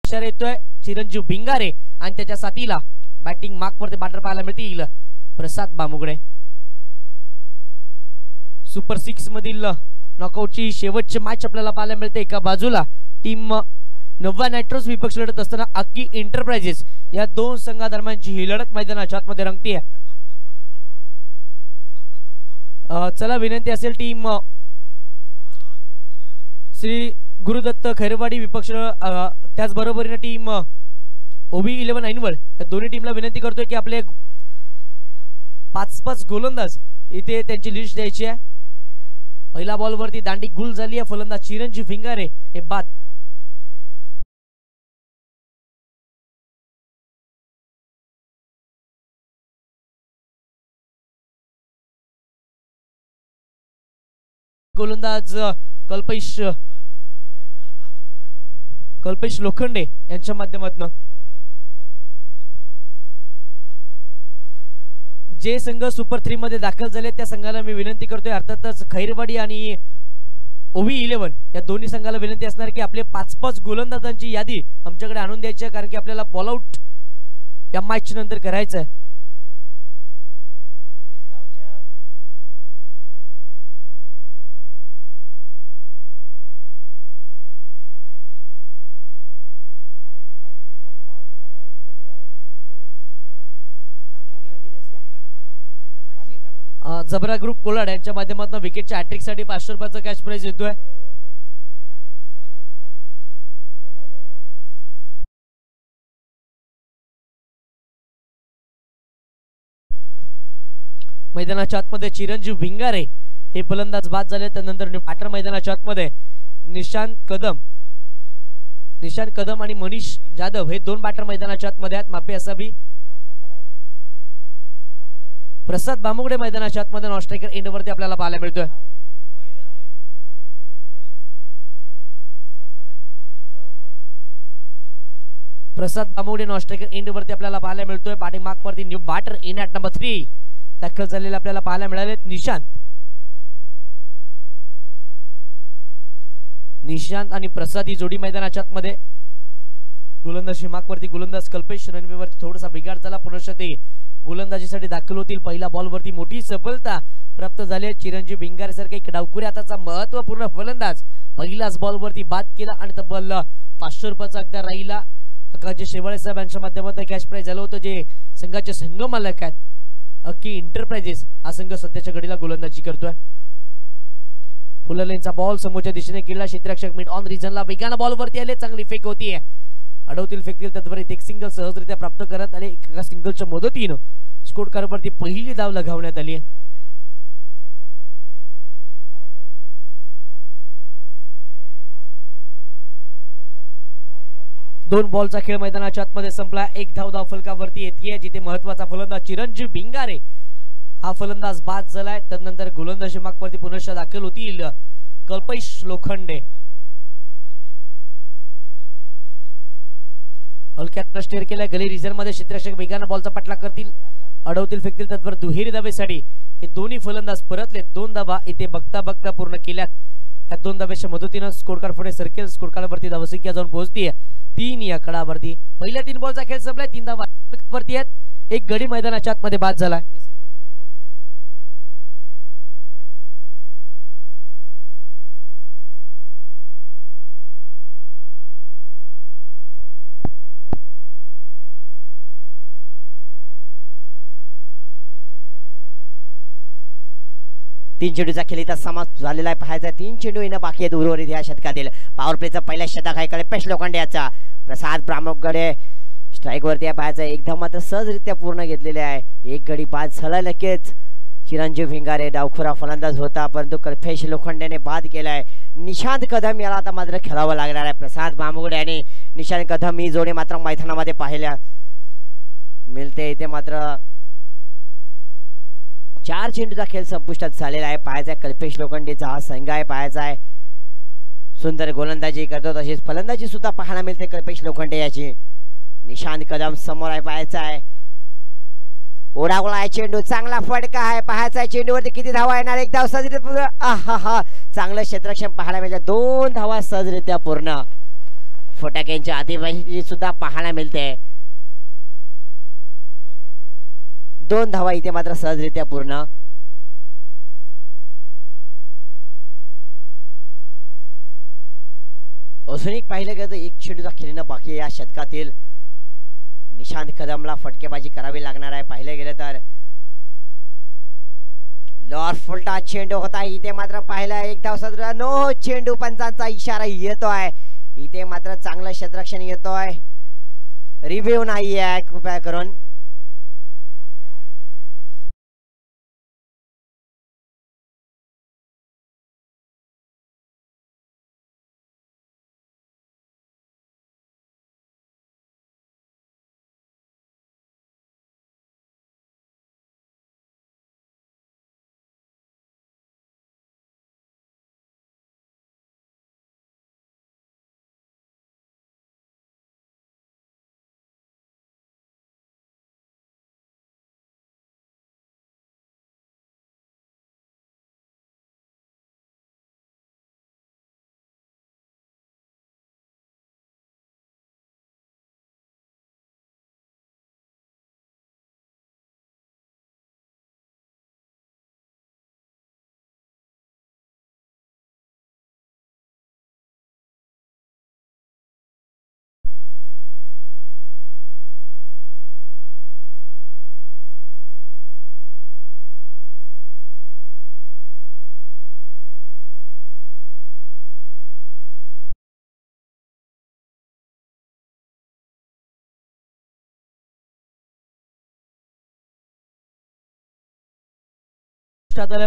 इशारा येतोय चिरंजीव भिंगारे आणि त्याच्या साथीला बॅटिंग मार्क वरती बॅटर पाहायला मिळतील प्रसाद बामुगडे. सुपर 6 मधील नॉकआउटची शेवटची मॅच आपल्याला पाहायला मिळते. एका बाजूला टीम नव्या नायट्रोस विपक्ष लढत असताना अक्की एंटरप्राइजेस या दोन संघादरम्यानची ही लढत मैदानाच्या आतमध्ये रंगतीये. चला विनंती असेल टीम श्री गुरुदत्त खैरवाडी विपक्ष त्याचबरोबरीने टीम ओबी 11 ऐनवळ या दोन्ही टीमला विनंती करतोय की आपले 5-5 गोलंदाज इथे त्यांची लिस्ट द्यायची आहे. पहिला बॉल वरती दांडी गुल झाली आहे. फलंदाज चिरंजीव भिंगारे हे बाद. गोलंदाज कल्पेश लोखंडे यांच्या माध्यमातून जे संघ सुपर 3 मध्ये दाखल झाले त्या संघाला मी विनंती करतोय. अर्थातच खैरवाडी आणि ओबी 11 या दोन्ही संघाला विनंती असणार की आपले 5-5 गोलंदाजांची यादी आमच्याकडे आणून द्यायची आहे, कारण की आपल्याला बॉल आउट या मॅच नंतर करायचं आहे. जबरा ग्रुप कोलाड यांच्या माध्यमातून विकेटच्या हॅट्रिक साठी 500 रुपयाचा कॅश प्राइज येतोय. मैदानाच्या आतमध्ये चिरंजीव भिंगारे हे फलंदाज बाद झाले. त्यानंतर बॅटर मैदानाच्या आतमध्ये निशांत कदम आणि मनीष जाधव हे दोन बॅटर मैदानाच्या आतमध्ये आहेत. माफी असावी. प्रसाद बामुगडे मैदानाच्या आतमध्ये नॉन स्ट्रायकर एंड वरती आपल्याला पाहायला मिळतोय. Prasad Bamugade non striker end वरती आपल्याला पाहायला मिळतोय. बॅटिंग मार्क वरती new batter in at number 3 दाखल झालेले आपल्याला पाहायला मिळाले. निशांत आणि प्रसाद ही जोडी मैदानाच्या आतमध्ये. गोलंदाजी मार्क वरती गोलंदाज कल्पेश रनवे वरती थोडासा बिघाड झाला. पुनश्च ते गोलंदाजीसाठी दाखल होतील. पहिला बॉल वरती मोठी सफलता प्राप्त झाली. चिरंजीव भिंगारे सारखे एक डावखुरी हाताचा महत्वपूर्ण फलंदाज पहिल्याच बॉल वरती बाद केला आणि तब्बल 500 रुपयाचा अगदा राहिला. अकाजे शेवाळे साहेब यांच्या माध्यमातून कॅश प्राइज झालं होतं. जे संघाचे संघ मालक आहेत अक्की एंटरप्राइजेस हा संघ सध्याच्या घडीला गोलंदाजी करतोय. फुलरलेनचा बॉल समोरच्या दिशेने केला. क्षेत्ररक्षक मिड ऑन रिजनला वेगाने बॉल वरती आले. चांगली फेक होतीये. अडवतील फेकतील तत्वरित एक सिंगल सहजरित्या प्राप्त करत आले. एका सिंगलच्या मदतीने स्कोर कार्ड वरती पहिली धाव लगावण्यात आली. दोन बॉलचा खेळ मैदानाच्या आतमध्ये संपला. एक धाव फलकावरती येते जिथे महत्वाचा फलंदाज चिरंजीव भिंगारे हा फलंदाज बाद झालाय. त्यानंतर गोलंदाजी मार्क वरती पुनश्च दाखल होतील कल्पेश लोखंडे. हलक्यात स्टेअर केलाय. गली रिझर्व मध्ये क्षेत्ररक्षक वेगाने बॉलचा पाठलाग करतील. अडवतील फेकतील तत्पर दुहेरी धावेसाठी हे दोन्ही फलंदाज परतले. 2 धावा इथे बघता बघता पूर्ण केल्यात. या 2 धाव्याच्या मदतीने स्कोर कार्ड पुढे सर्कल. स्कोर कार्ड वरती धावसंख्या जाऊन पोहोचतीये 3 या कडावरती. पहिल्या 3 बॉलचा खेळ संपलाय. 3 धावा वरती आहेत. एक गडी मैदानाच्या आतमध्ये बाद झालाय. तीन चेंडूचा खेळ इथं समाप्त झालेला आहे. पाहायचा 3 चेंडू येणं बाकी आहेत उर्वरित या षटकातील. पॉवर प्लेचा पहिला षटक आहे कल्पेश लोखंडे याचा. प्रसाद बामुगडे स्ट्राईक वरती आहे. पाहायचा एकदम मात्र सहजरित्या पूर्ण घेतलेले आहे. एक गडी बाद झाला. लगेच चिरंजीव भिंगारे डावखुरा फलंदाज होता परंतु कल्पेश लोखंडेने बाद केलाय. निशांत कदम याला आता मात्र खेळावं लागणार आहे. प्रसाद बामुगडे आणि निशांत कदम ही जोडी मात्र मैदानामध्ये पाहायला मिळते. इथे मात्र 4 चेंडूचा खेळ संपुष्टात झालेला आहे. पाहायचा कल्पेश लोखंडेचा हा संघ आहे. पाहायचा आहे सुंदर गोलंदाजी करतो तशीच फलंदाजी सुद्धा पाहायला मिळते कल्पेश लोखंडे याची. निशांत कदम समोर आहे. पाहायचा आहे ओढागोळा आहे चेंडू. चांगला फटका आहे. पाहायचा आहे चेंडूवरती किती धावा येणार. एक धाव सहजरित्या चांगलं क्षेत्ररक्षण पाहायला मिळतं. 2 धावा सहजरित्या पूर्ण. फटाक्यांची आतिषबाजी सुद्धा पाहायला मिळते. 2 धावा इथे मात्र सहजरित्या पूर्ण. अजून एक पाहिलं गेलं तर 1 चेंडूचा खेळणं बाकी या शतकातील. निशांत कदमला फटकेबाजी करावी लागणार आहे. पाहिलं गेलं तर लॉर फुलटा चेंडू होता. इथे मात्र पाहिलं 1 धाव सदर नो. चेंडू पंचांचा इशारा येतोय. इथे मात्र चांगलं क्षेत्ररक्षण येतोय. रिव्ह्यू नाही आहे कृपया करून.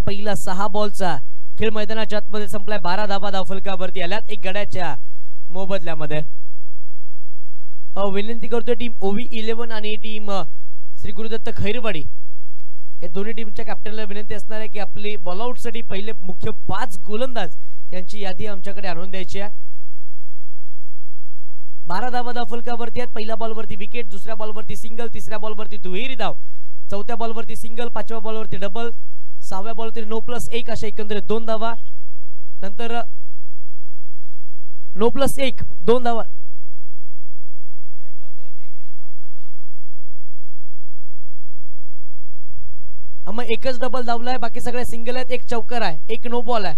पहिला 6 बॉलचा खेळ मैदानाच्या आतमध्ये संपलाय. 12 धावा धावफलकावरती आल्यात 1 गड्याच्या मोबदल्यामध्ये. विनंती करतोय टीम OV11 आणि टीम श्री गुरुदत्त खैरवाडी या दोन्ही टीमच्या कॅप्टनला विनंती असणार आहे की आपली बॉलआउट साठी पहिले मुख्य 5 गोलंदाज यांची यादी आमच्याकडे आणून द्यायची आहे. 12 धावा धावफलकावरती आहेत. पहिल्या बॉलवरती विकेट, दुसऱ्या बॉलवरती सिंगल, तिसऱ्या बॉलवरती दुहेरी धाव, चौथ्या बॉलवरती सिंगल, 5व्या बॉलवरती डबल, 6व्या बॉलवरती नो+1 अशा एकंदरीत 2 धावा. नंतर नो+1 2 धावा. मग एकच डबल धावलाय, बाकी सगळे सिंगल आहेत. 1 चौकर आहे, 1 नो बॉल आहे,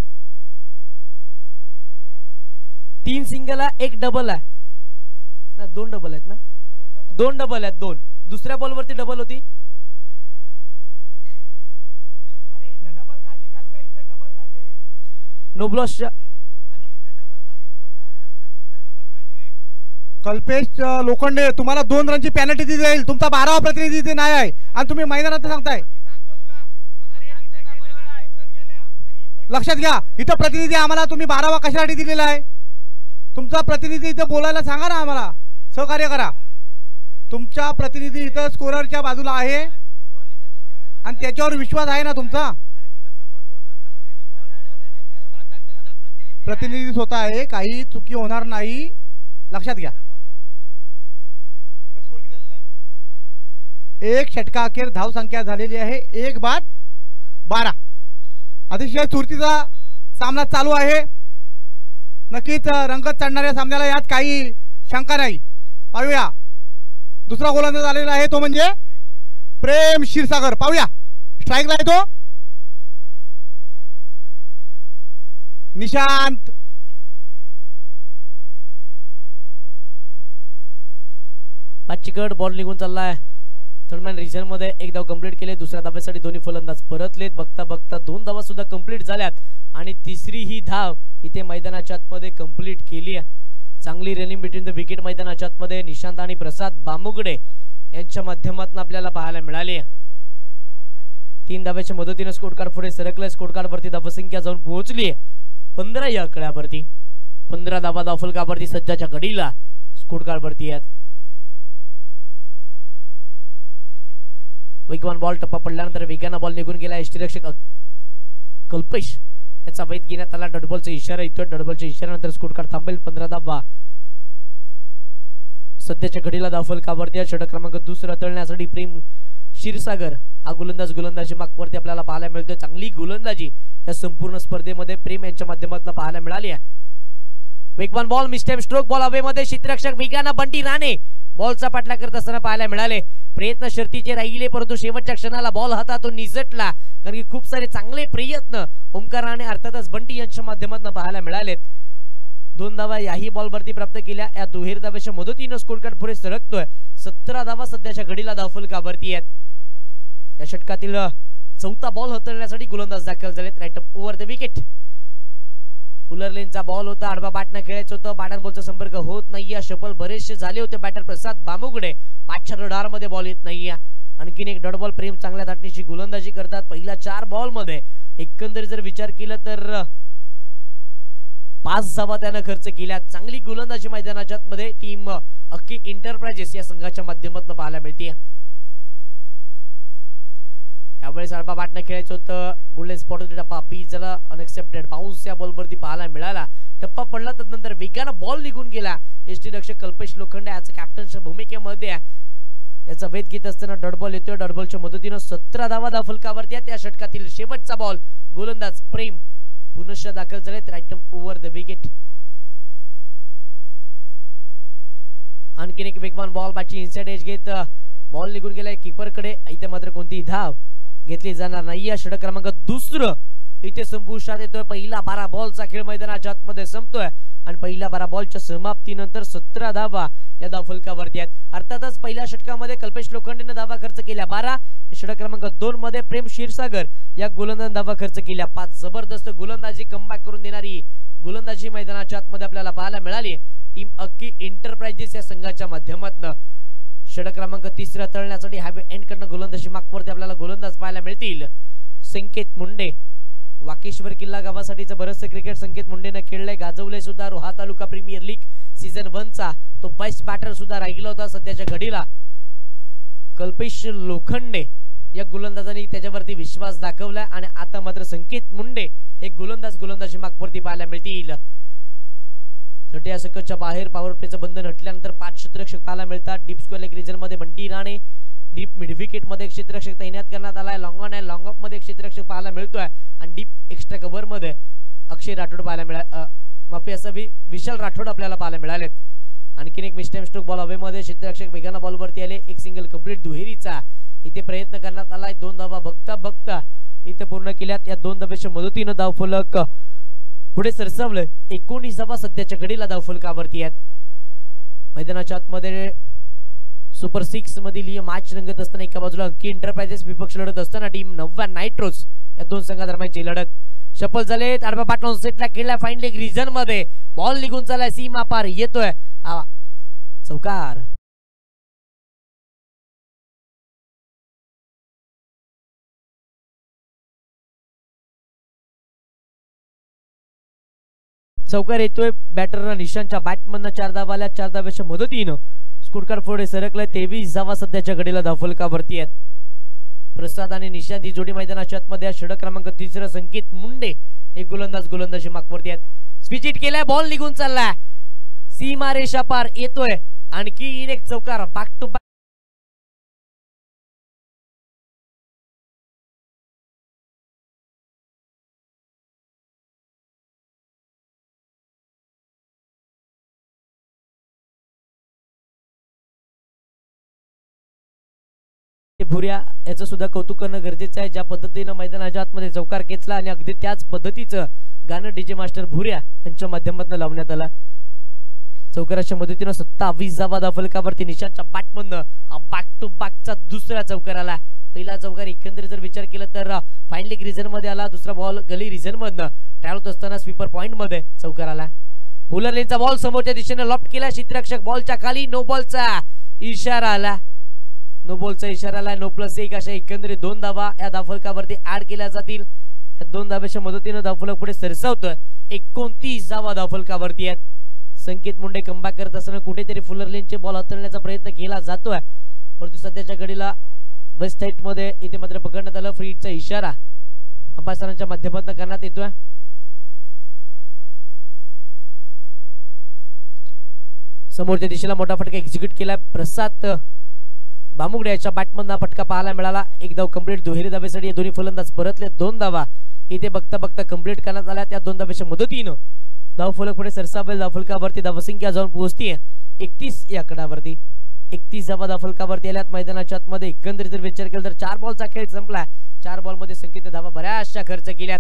3 सिंगल आहे, 1 डबल आहे ना. 2 डबल आहेत ना, 2 डबल आहेत. 2 दुसऱ्या बॉलवरती डबल होती. नो ब्लॉस. कल्पेश लोखंडे तुम्हाला 2 रनची पेनल्टी दिली जाईल. तुमचा 12वा प्रतिनिधी इथे नाही आहे आणि तुम्ही मैदानात सांगताय. लक्षात घ्या, इथं प्रतिनिधी आम्हाला तुम्ही 12वा कशासाठी दिलेला आहे. तुमचा प्रतिनिधी इथं बोलायला सांगा ना, आम्हाला सहकार्य करा. तुमचा प्रतिनिधी इथं स्कोररच्या बाजूला आहे आणि त्याच्यावर विश्वास आहे ना तुमचा. प्रतिनिधी स्वतः आहे, काही चुकी होणार नाही, लक्षात घ्या. 1 षटका अखेर धाव संख्या झालेली आहे 1 बाद 12. अतिशय चुरतीचा सामना चालू आहे. नक्कीच रंगत चढणाऱ्या सामन्याला यात काही शंका नाही. पाहूया दुसरा गोलंदाज आलेला आहे, तो म्हणजे प्रेम क्षीरसागर. पाहूया स्ट्राईकला आहे तो निशांत. पाचीकड बॉल निघून चाललाय. दरम्यान रिझन मध्ये 1 धाव कंप्लीट केले. दुसऱ्या धावेसाठी दोन्ही फलंदाज परतलेत. बघता बघता 2 धावा सुद्धा कंप्लीट झाल्यात आणि तिसरी ही धाव इथे मैदानाच्या आतमध्ये कंप्लीट केली आहे. चांगली रनिंग बिटवीन द विकेट मैदानाच्या आतमध्ये निशांत आणि प्रसाद बामुगडे यांच्या माध्यमातून आपल्याला पाहायला मिळाली आहे. 3 धाव्याच्या मदतीने स्कोर कार्ड पुढे सरकले. स्कोर कार्ड वरती धावसंख्या जाऊन पोहोचली आहे 15 या आकड्यावरती. 15 धावा धावफलकावरती सध्याच्या घडीला स्कोर कार्ड वरती आहेत. वेगवान बॉल टप्पा पडल्यानंतर वेगाने बॉल निघून गेला. यष्टीरक्षक कल्पेश याचा वैध घेण्यात आला. डॉटबॉलचा इशारा येतोय. डॉटबॉलच्या इशाऱ्यानंतर स्कोर कार्ड थांबेल. 15 धावा सध्याच्या घडीला धावफलकावरती. षटक क्रमांक 2 तळण्यासाठी प्रेम क्षीरसागर हा गोलंदाजी मागवरती आपल्याला पाहायला मिळतोय. चांगली गोलंदाजी या संपूर्ण स्पर्धेमध्ये प्रेम यांच्या माध्यमातून पाहायला मिळाली आहे. वेगवान बॉल मिस्टेम स्ट्रोक बॉल हवेमध्ये क्षेत्ररक्षक वेगानं बंटी राणे बॉलचा पाठलाग करत असताना पाहायला मिळाले. प्रयत्न शर्तीचे राहिले परंतु शेवटच्या क्षणाला बॉल हातातून निसटला, कारण की खूप सारे चांगले प्रयत्न ओमकार राणे अर्थातच बंटी यांच्या माध्यमातून पाहायला मिळालेत. 2 धावा याही बॉलवरती प्राप्त केल्या. या दुहेरी धावेच्या मदतीने स्कोर कार्ड पुढे सरकतोय. 17 धावा सध्याच्या घडीला धावफलकावरती आहेत. या षटकातील चौथा बॉल हाताळण्यासाठी गोलंदाज दाखल झालेत. Right up over the wicket. Fuller लेनचा बॉल होता, आडवा बॅटनं खेळायचं होतं, बॅट बॉलचा संपर्क होत नाहीये. शफल बरेचसे झाले होते. बॅटर प्रसाद बामुगडे पाचच्या रडार मध्ये बॉल येत नाहीये. आणखीन एक डॉट बॉल. प्रेम चांगल्या धाटणीची गोलंदाजी करतात. पहिल्या 4 बॉल मध्ये एकंदरीत जर विचार केला तर 5 धावा त्यानं खर्च केल्या. चांगली गोलंदाजी मैदानाच्या मध्ये टीम अक्की एंटरप्राइजेस या संघाच्या माध्यमातून पाहायला मिळते. यावेळेस आडवा बॅटनं खेळायचं होतं. गोल्डन स्पॉट टप्पा बीजला अनएक्सेप्टेड बाउन्स या बॉलवरती पाहायला मिळाला. टप्पा पडला त्यानंतर वेगानं बॉल निघून गेला. यष्टीरक्षक कल्पेश लोखंडे याच कॅप्टनच्या भूमिकेमध्ये याचा वेध घेत असताना डॉट बॉल येतोय. डॉट बॉलच्या मदतीने 17 धावा धावफलकावरती आहेत. या षटकातील शेवटचा बॉल. गोलंदाज प्रेम पुनश्च दाखल झालेत. Right over the wicket. आणखीन एक वेगवान बॉल. बॅटची इनसाइड एज घेत बॉल निघून गेलाय कीपरकडे. इथे मात्र कोणतीही धाव घेतली जाणार नाही. या षटक क्रमांक 2 इथे संपुष्टात येतोय. पहिला 12 बॉलचा खेळ मैदानाच्या आतमध्ये संपतोय आणि पहिल्या 12 बॉलच्या समाप्तीनंतर 17 धावा या धावफलकावरती आहेत. अर्थातच पहिल्या षटकामध्ये कल्पेश लोखंडेने धावा खर्च केल्या 12. षटक क्रमांक 2 मध्ये प्रेम क्षीरसागर या गोलंदाजाने धावा खर्च केल्या 5. जबरदस्त गोलंदाजी कमबॅक करून देणारी गोलंदाजी मैदानाच्या आतमध्ये आपल्याला पाहायला मिळाली. टीम अक्की एंटरप्राइजेस या संघाच्या माध्यमातून षटक क्रमांक 3 तळण्यासाठी हायवे एंड करणं गोलंदाजी मागवरती आपल्याला गोलंदाज पाहायला मिळतील. संकेत मुंडे वाकेश्वर किल्ला गावासाठीचं बरंचसं क्रिकेट संकेत मुंडेने खेळलंय. गाजवलंय सुद्धा. रोहा तालुका प्रीमियर लीग सीझन 1 चा तो बेस्ट बॅटर सुद्धा राहिला होता. सध्याच्या घडीला कल्पेश लोखंडे या गोलंदाजांनी त्याच्यावरती विश्वास दाखवलाय आणि आता मात्र संकेत मुंडे हे गोलंदाजी मागवरती पाहायला मिळतील. छोट्या सकटच्या बाहेर पॉवर प्लेचं बंधन हटल्यानंतर 5 क्षेत्ररक्षक पाहायला मिळतात. डीप स्क्वेअर लेग रिजन मध्ये Bunty Rane, deep mid wicket मध्ये क्षेत्ररक्षक तैनात करण्यात आलाय. लॉंग ऑन आहे लॉंग ऑफ मध्ये क्षेत्ररक्षक पाहायला मिळतोय आणि डीप एक्स्ट्रा कव्हर मध्ये अक्षय राठोड पाहायला विशाल राठोड आपल्याला पाहायला मिळालेत. आणखीन एक मिस्टेम स्ट्रोक बॉल हवेमध्ये क्षेत्ररक्षक वेगानं बॉलवरती आले. एक सिंगल कंप्लीट दुहेरीचा इथे प्रयत्न करण्यात आलाय. 2 धावा बघता इथे पूर्ण केल्यात. या 2 धावेच्या मदतीने धावफलक पुढे सरसावलं. 19 धावा सध्याच्या घडीला धावफलकावरती आहेत. मैदानाच्या आतमध्ये सुपर 6 मधील मॅच रंगत असताना एका बाजूला अक्की एंटरप्राइजेस विपक्ष लढत असताना टीम 9 नायट्रोज या 2 संघादरम्यानची लढत. शफल झाले. आडवा बॅटन सेटला खेळला. फाईन लेग रिजन मध्ये बॉल निघून चाललाय. सीमा पार येतोय. चौकार. चौकार येतोय. बॅटरला निशांच्या बॅटमधनं 4 धावा आल्या. 4 धाव्याच्या मदतीनं स्कोर कार्ड पुढे सरकलंय. 23 धावा सध्याच्या घडीला धावफलकावरती आहेत. प्रसाद आणि निशांत ही जोडी मैदानाच्या आतमध्ये. षटक क्रमांक 3 संकेत मुंडे हे गोलंदाजी मागवरती आहेत. स्विच हिट केलाय. बॉल निघून चाललाय. सीमा रेषा पार येतोय. आणखी एक चौकार. Back to back. भुऱ्या याचं सुद्धा कौतुक करणं गरजेचं आहे. ज्या पद्धतीनं मैदानाच्या आतमध्ये चौकार खेचला आणि अगदी त्याच पद्धतीचं गाणं डीजे मास्टर भुऱ्या यांच्या माध्यमातून लावण्यात आला. चौकाराच्या मदतीनं 27 धावा धावफलकावरती. निशांच्या बॅटमधनं हा बॅक टू बॅकचा दुसरा चौकार आला. पहिला चौकार एकंदरीत जर विचार केला तर फाईन लेग रिजन मध्ये आला. दुसरा बॉल गली रिजन मधनं ट्रॅव्हल होत असताना स्वीपर पॉइंट मध्ये चौकार आला. फुलर लेनचा बॉल समोरच्या दिशेने लॉफ्ट केला. क्षेत्ररक्षक बॉलच्या खाली. नो बॉलचा इशारा आला. नो बॉलचा इशारा आला. नो प्लस 1 अशा एकंदरीत 2 धावा या धावफलकावरती ऍड केल्या जातील. या 2 धाव्याच्या मदतीने धावफलक पुढे सरसावतोय. 29 धावा धावफलकावरती आहेत. संकेत मुंडे कमबॅक करत असताना कुठेतरी फुलर लेनचे बॉल हाताळण्याचा प्रयत्न केला जातोय, परंतु सध्याच्या घडीला वेस्ट साइड मध्ये इथे मात्र पकडण्यात आलं. फ्री हिटचा इशारा अंपायरांच्या माध्यमातून करण्यात येतोय. समोरच्या दिशेला मोठा फटका एक्झिक्यूट केला. प्रसाद बामुगडे याच्या बॅटमधून फटका पाहायला मिळाला. 1 धाव कंप्लीट. दुहेरी धावेसाठी दोन्ही फलंदाज परतले. 2 धावा इथे बघता कंप्लीट करण्यात आल्या. त्या 2 धावेच्या मदतीनं धावफलक पुढे सरसावेल. धावफलकावरती धावसंख्या जाऊन पोहोचतीये 31 या आकड्यावरती. 31 धावा धावफलकावरती आल्यात मैदानाच्या आतमध्ये. एकंदरीत जर विचार केला तर 4 बॉलचा खेळ संपला. 4 बॉल मध्ये संकेत धावा बऱ्याचशा खर्च केल्यात.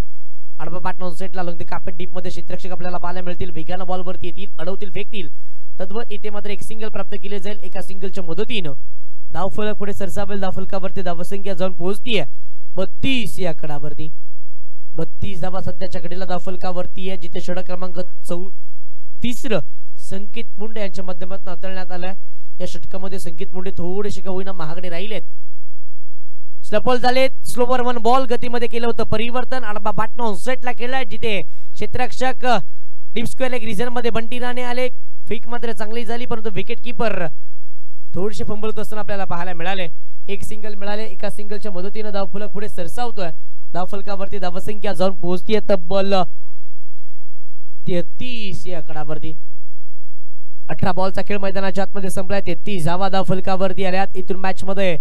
आडवा पाठ सेटला लंगती कापेट डीप मध्ये क्षेत्ररक्षक आपल्याला पाहायला मिळतील. वेगानं बॉलवरती येतील, अडवतील, फेकतील. तद्वर इथे मात्र एक सिंगल प्राप्त केले जाईल एका सिंगलच्या मदतीनं. धावफलक पुढे सरसावेल. धावफलकावरती धावसंख्या जाऊन पोहोचतीये 32 या आकड्यावरती. 32 धावा सध्याच्या घडीला धावफलकावरती आहे, जिथे षटक क्रमांक 34 संकेत मुंडे यांच्या माध्यमातून हाताळण्यात आलाय. या षटकामध्ये संकेत मुंडे थोडेसे का होईना महागडे राहिलेत. स्लपॉल झाले. स्लोवर 1 बॉल गतीमध्ये केलं होतं परिवर्तन. आडबा बाटनो सेटला केलाय, जिथे क्षेत्ररक्षक डीप स्क्वेअर एक रिझन मध्ये बंटी राणे आले. फेक मात्र चांगली झाली, परंतु विकेट किपर थोडीशी फंबल होत असताना आपल्याला पाहायला मिळाले. एक सिंगल मिळाले. एका सिंगलच्या मदतीने धावफलक पुढे सरसावतोय. धावफलकावरती धावसंख्या जाऊन पोहोचतीये तब्बल 33 या आकड्यावरती. 18 बॉलचा खेळ मैदानाच्या आतमध्ये संपलाय. 33 धावा धावफलकावरती आल्यात. इथून मॅच मध्ये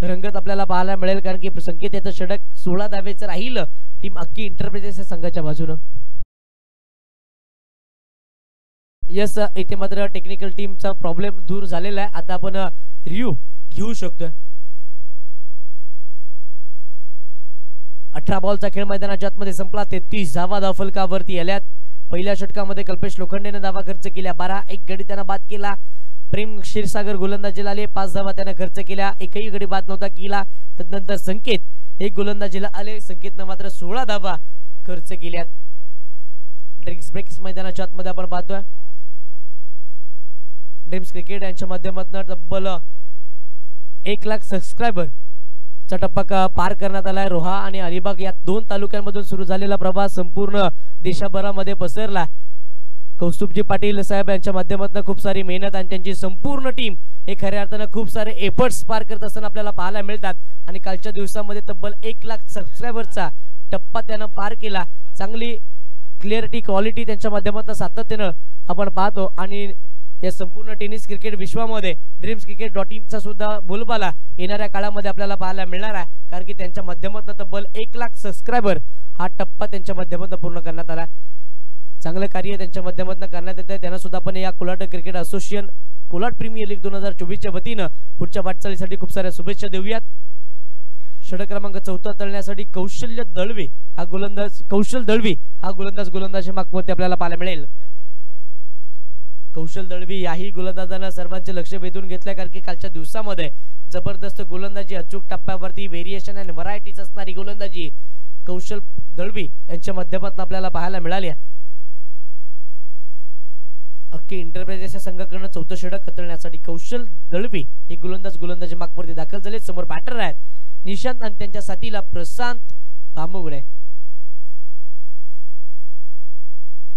रंगत आपल्याला पाहायला मिळेल, कारण की संकेत याचं षटक 16 धावेचं राहील टीम अक्की इंटरप्राइजेस संघाच्या बाजूनं. यस, इथे मात्र टेक्निकल टीमचा प्रॉब्लेम दूर झालेला आहे. आता आपण रिव्ह्यू घेऊ शकतोय. 18 बॉलचा खेळ मैदानाच्या आतमध्ये संपला. 33 धावा धावफलकावरती आल्यात. पहिल्या षटकामध्ये कल्पेश लोखंडेने धावा खर्च केल्या 12. एक गडी त्यानं बाद केला. प्रेम क्षीरसागर गोलंदाजीला आले. 5 धावा त्यानं खर्च केल्या. एकही गडी बाद नव्हता केला. तदनंतर संकेत एक गोलंदाजीला आले. संकेतनं मात्र 16 धावा खर्च केल्यात. ड्रीम्स ब्रेक्स मैदानाच्या आतमध्ये आपण पाहतोय. ड्रीम्स क्रिकेट यांच्या माध्यमातून तब्बल 1 लाख सबस्क्रायबर चा टप्पा पार करण्यात आलाय. रोहा आणि अलिबाग या 2 तालुक्यांमधून सुरू झालेला प्रवास संपूर्ण देशभरामध्ये पसरला. कौस्तुभजी पाटील साहेब यांच्या माध्यमातून खूप सारी मेहनत आणि त्यांची संपूर्ण टीम हे खऱ्या अर्थानं खूप सारे एफर्ट्स पार करत असताना आपल्याला पाहायला मिळतात. आणि कालच्या दिवसामध्ये तब्बल 1 लाख सबस्क्रायबरचा टप्पा त्यानं पार केला. चांगली क्लिअरिटी क्वालिटी त्यांच्या माध्यमातून सातत्यानं आपण पाहतो. आणि या संपूर्ण टेनिस क्रिकेट विश्वामध्ये ड्रीम्सक्रिकेट.in चा सुद्धा बोलबाला येणाऱ्या काळामध्ये आपल्याला पाहायला मिळणार आहे, कारण की त्यांच्या माध्यमातून तब्बल 1 लाख सबस्क्रायबर हा टप्पा त्यांच्या माध्यमातून पूर्ण करण्यात आला. चांगलं कार्य त्यांच्या माध्यमातून करण्यात येत आहे. त्यांना सुद्धा आपण या कोलाट क्रिकेट असोसिएशन कोलाट प्रीमियर लीग 2024च्या वतीनं पुढच्या वाटचालीसाठी खूप साऱ्या शुभेच्छा देऊयात. षटक क्रमांक 14 तळण्यासाठी कौशल दळवी हा गोलंदाज गोलंदाजी मागवरती आपल्याला पाहायला मिळेल. कौशल दळवी याही गोलंदाजांना सर्वांचे लक्ष वेधून घेतले, कारण की कालच्या दिवसामध्ये जबरदस्त गोलंदाजी, अचूक टप्प्यावरती व्हेरिएशन आणि व्हरायटीज असणारी गोलंदाजी कौशल दळवी यांच्या माध्यमातून आपल्याला पाहायला मिळाली. अख्खे इंटरप्राइजेस संघाकडून 14 षटक हाताळण्यासाठी कौशल दळवी हे गोलंदाजी मागवरती दाखल झाले. समोर बॅटर आहेत निशांत आणि त्यांच्या साथीला प्रशांत भामुगडे.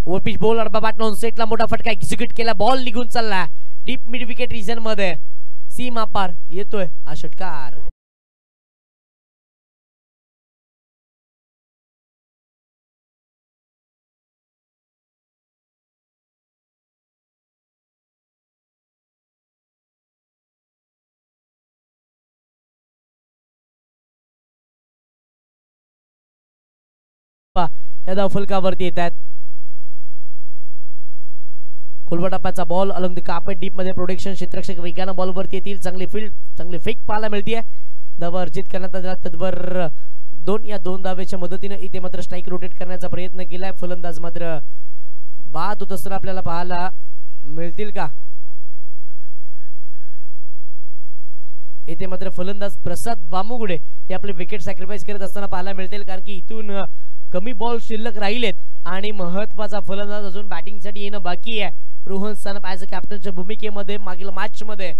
ओव्हरपिच बॉल अडबा बाट नॉन सेटला मोठा फटका एक्झिक्यूट केला. बॉल निघून चालला डीप मिड विकेट रिजन मध्ये. सीमा पार येतोय हा षटकार. या धावफलकावरती येत आहेत. कोलबटापाचा ball along the carpet deep मध्ये प्रोटेक्शन. क्षेत्ररक्षक वेगानं बॉलवरती येतील. चांगली फील्ड, चांगली फेक पाहायला मिळते. धावा अर्जित करण्यात आला. तद्वर 2 धावेच्या मदतीने इथे मात्र स्ट्राईक रोटेट करण्याचा प्रयत्न केलाय. फलंदाज मात्र बाद होत असताना आपल्याला पाहायला मिळतील का? इथे मात्र फलंदाज प्रसाद बामुगुडे हे आपले विकेट सॅक्रिफाईस करत असताना पाहायला मिळतील, कारण की इथून कमी बॉल शिल्लक राहिलेत आणि महत्वाचा फलंदाज अजून बॅटिंगसाठी येणं बाकी आहे. रोहन सानप ॲज अ कॅप्टनच्या भूमिकेमध्ये मागील मॅच मध्ये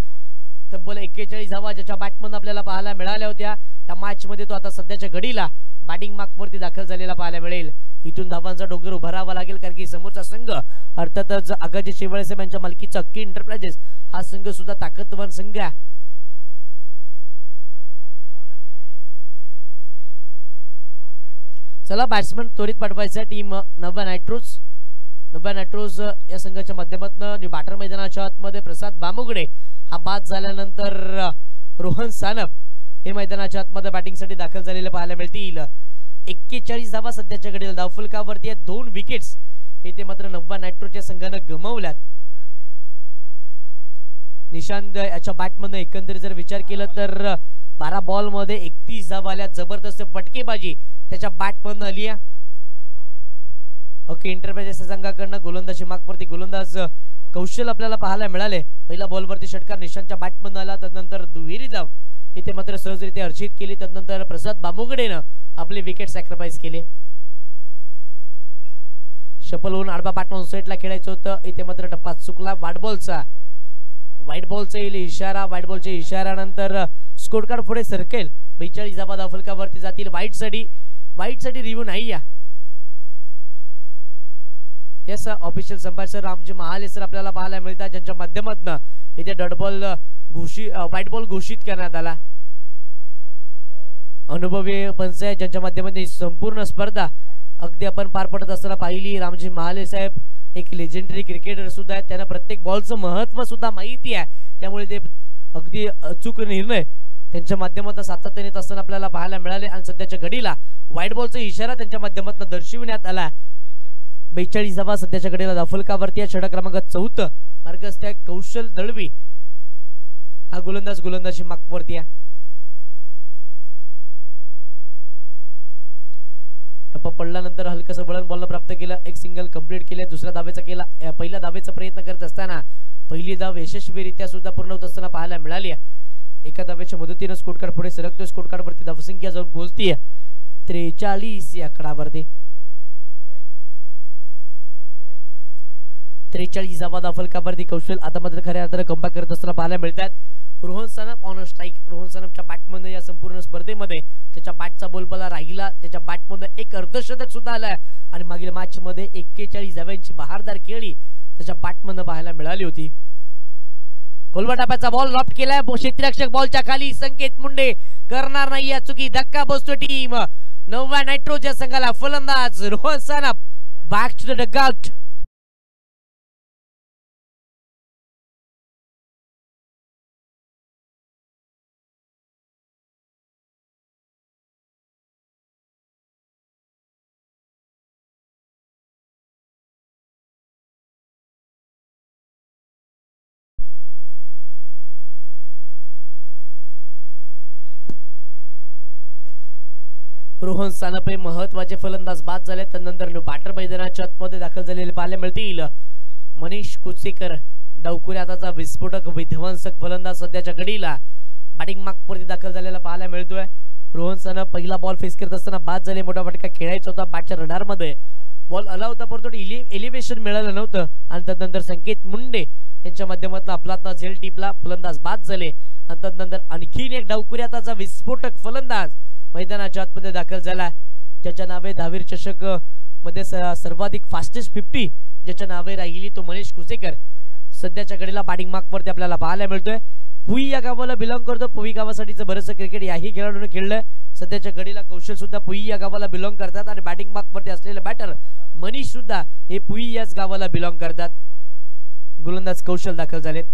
तब्बल 41 धावा ज्याच्या बॅटमन आपल्याला पाहायला मिळाल्या होत्या. या मॅच मध्ये तो आता सध्याच्या घडीला बॅटिंग मार्कवरती दाखल झालेला पाहायला मिळेल. इथून धावांचा डोंगर उभारावा लागेल, कारण की समोरचा संघ अर्थातच आगाजी शेवाळे साहेब यांच्या मालकीचा अक्की इंटरप्राइजेस हा संघ सुद्धा ताकदवान संघ आहे. चला बॅट्समन त्वरित पाठवायचा. टीम नव्या नायट्रोज या संघाच्या माध्यमातून बॅटर मैदानाच्या आतमध्ये प्रसाद बामुगडे हा बाद झाल्यानंतर रोहन सानप हे मैदानाच्या आतमध्ये बॅटिंगसाठी दाखल झालेले पाहायला मिळतील. 41 धावा सध्याच्या घडीला धावफलकावरती 2 विकेट्स इथे मात्र नव्वा नायट्रोच्या संघानं गमावल्यात. निशांत याच्या बॅटमधनं एकंदरीत जर विचार केला तर 12 बॉल मध्ये 31 धावा आल्या. जबरदस्त फटकेबाजी त्याच्या बॅटमधनं आली. ओके, एंटरप्राइजेस संघाकडनं गोलंदाजी मागवरती गोलंदाज कौशल आपल्याला पाहायला मिळाले. पहिला बॉलवरती षटकार निशांतच्या बॅटमधनं आला. त्यानंतर दुहेरी धाव इथे मात्र सहजरित्या अर्जित केली. त्यानंतर प्रसाद बामुगडेनं आपली विकेट सॅक्रिफाईस केली. शफल होऊन आडवा बॅटमधून सेटला खेळायचं होतं. इथे मात्र टप्पा चुकला. व्हाईट बॉलचा येईल इशारा. व्हाईट बॉलच्या इशाऱ्यानंतर स्कोर कार्ड पुढे सरकेल. 42 धावा धाव फलकावरती जातील. व्हाईट साठी रिव्ह्यू नाही. येस, ऑफिशियल संपादक सर रामजी महाले सर आपल्याला पाहायला मिळतात, ज्यांच्या माध्यमातून इथे व्हाईट बॉल घोषित करण्यात आला. अनुभवी पंच आहे ज्यांच्या माध्यमातून संपूर्ण स्पर्धा अगदी आपण पार पडत असताना पाहिली. रामजी महाले साहेब एक लेजेंडरी क्रिकेटर सुद्धा आहेत. त्यांना प्रत्येक बॉलचं महत्व सुद्धा माहिती आहे. त्यामुळे ते अगदी अचूक निर्णय त्यांच्या माध्यमातून सातत्याने येत असताना आपल्याला पाहायला मिळाले. आणि सध्याच्या घडीला व्हाईट बॉलचा इशारा त्यांच्या माध्यमातून दर्शविण्यात आला. 42 धावा सध्याच्या घडीला धावफलकावरती आहे. षटक क्रमांक 4 मार्गस्थ कौशल दळवी हा गोलंदाजी मागवरती आहे. टप्पा पडल्यानंतर हलकसं वळण बॉलला प्राप्त केलं. एक सिंगल कंप्लीट केले. दुसऱ्या धावेचा केला. पहिल्या धावेचा प्रयत्न करत असताना पहिली धाव यशस्वीरित्या सुद्धा पूर्ण होत असताना पाहायला मिळाली. एका धावेच्या मदतीने स्कोर कार्ड पुढे सरकतोय. स्कोर कार्ड वरती धावसंख्या जाऊन पोहोचतीये 43 या आकडावरती. 43 धावा धाव फलकावरती कौशल आता मात्र खऱ्या अर्थाने कमबॅक करत असताना पाहायला मिळतात. Rohan Sanap on strike. रोहन सनपच्या बॅटमधून या संपूर्ण स्पर्धेमध्ये त्याच्या बॅटचा बोलबाला राहिला. त्याच्या बॅटमधून एक अर्धशतक सुद्धा आलाय आणि मागील मॅच मध्ये 41 धाव्यांची बहारदार खेळी त्याच्या बॅटमधून पाहायला मिळाली होती. कोलवा टाप्याचा बॉल लॉफ्ट केलाय. क्षेत्ररक्षक बॉलच्या खाली. संकेत मुंडे करणार नाही या चुकी. धक्का बसतो टीम नव्या नायट्रोच्या संघाला. फलंदाज Rohan Sanap back to the dugout. Rohan Sanap हे महत्वाचे फलंदाज बाद झाले. त्यानंतर बॅटर मैदानाच्या आतमध्ये दाखल झालेले पाहायला मिळतील. मनीष कुचेकर डावकुऱ्याचा विस्फोटक विध्वंसक फलंदाज सध्याच्या घडीला बॅटिंग मागवरती दाखल झालेला पाहायला मिळतोय. रोहन सानप पहिला बॉल फेस करत असताना बाद झाले. मोठा फटका खेळायचा होता. बॅटच्या रडार मध्ये बॉल आला होता परंतु एलिव्हेशन मिळालं नव्हतं. आणि त्यानंतर संकेत मुंडे यांच्या माध्यमातून आपला झेल टिपला. फलंदाज बाद झाले. आणि त्यानंतर आणखीन एक डावकुऱ्याचा विस्फोटक फलंदाज मैदानाच्या आतमध्ये दाखल झाला. ज्याच्या नावे दहावीर चषक मध्ये सर्वाधिक फास्टेस्ट 50 ज्याच्या नावे राहिली तो मनीष कुचेकर सध्याच्या घडीला बॅटिंग मार्कवरती आपल्याला पाहायला मिळतोय. पुई या गावाला बिलॉंग करतो. पुई गावासाठीचं बरंचसं क्रिकेट याही खेळाडूने खेळलंय. सध्याच्या घडीला कौशल सुद्धा पुई या गावाला बिलॉंग करतात आणि बॅटिंग मार्कवरती असलेले बॅटर मनीष सुद्धा हे पुई याच गावाला बिलॉंग करतात. गोलंदाज कौशल दाखल झालेत.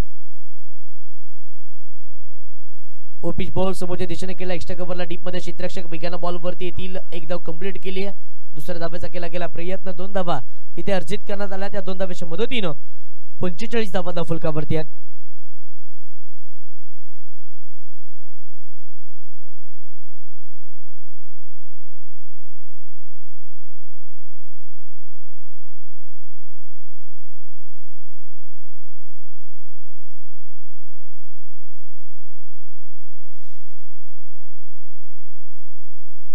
ओपिच बॉल समोरच्या दिशेने केला. एक्स्ट्रा कव्हरला डीप मध्ये क्षेत्ररक्षक वेगानं बॉल वरती येतील. एक धाव कंप्लीट केली आहे. दुसऱ्या धावेचा केला गेला प्रयत्न. 2 धावा इथे अर्जित करण्यात आल्या. त्या 2 धावेच्या मदतीनं 45 धावा धाव फलकावरती आहेत.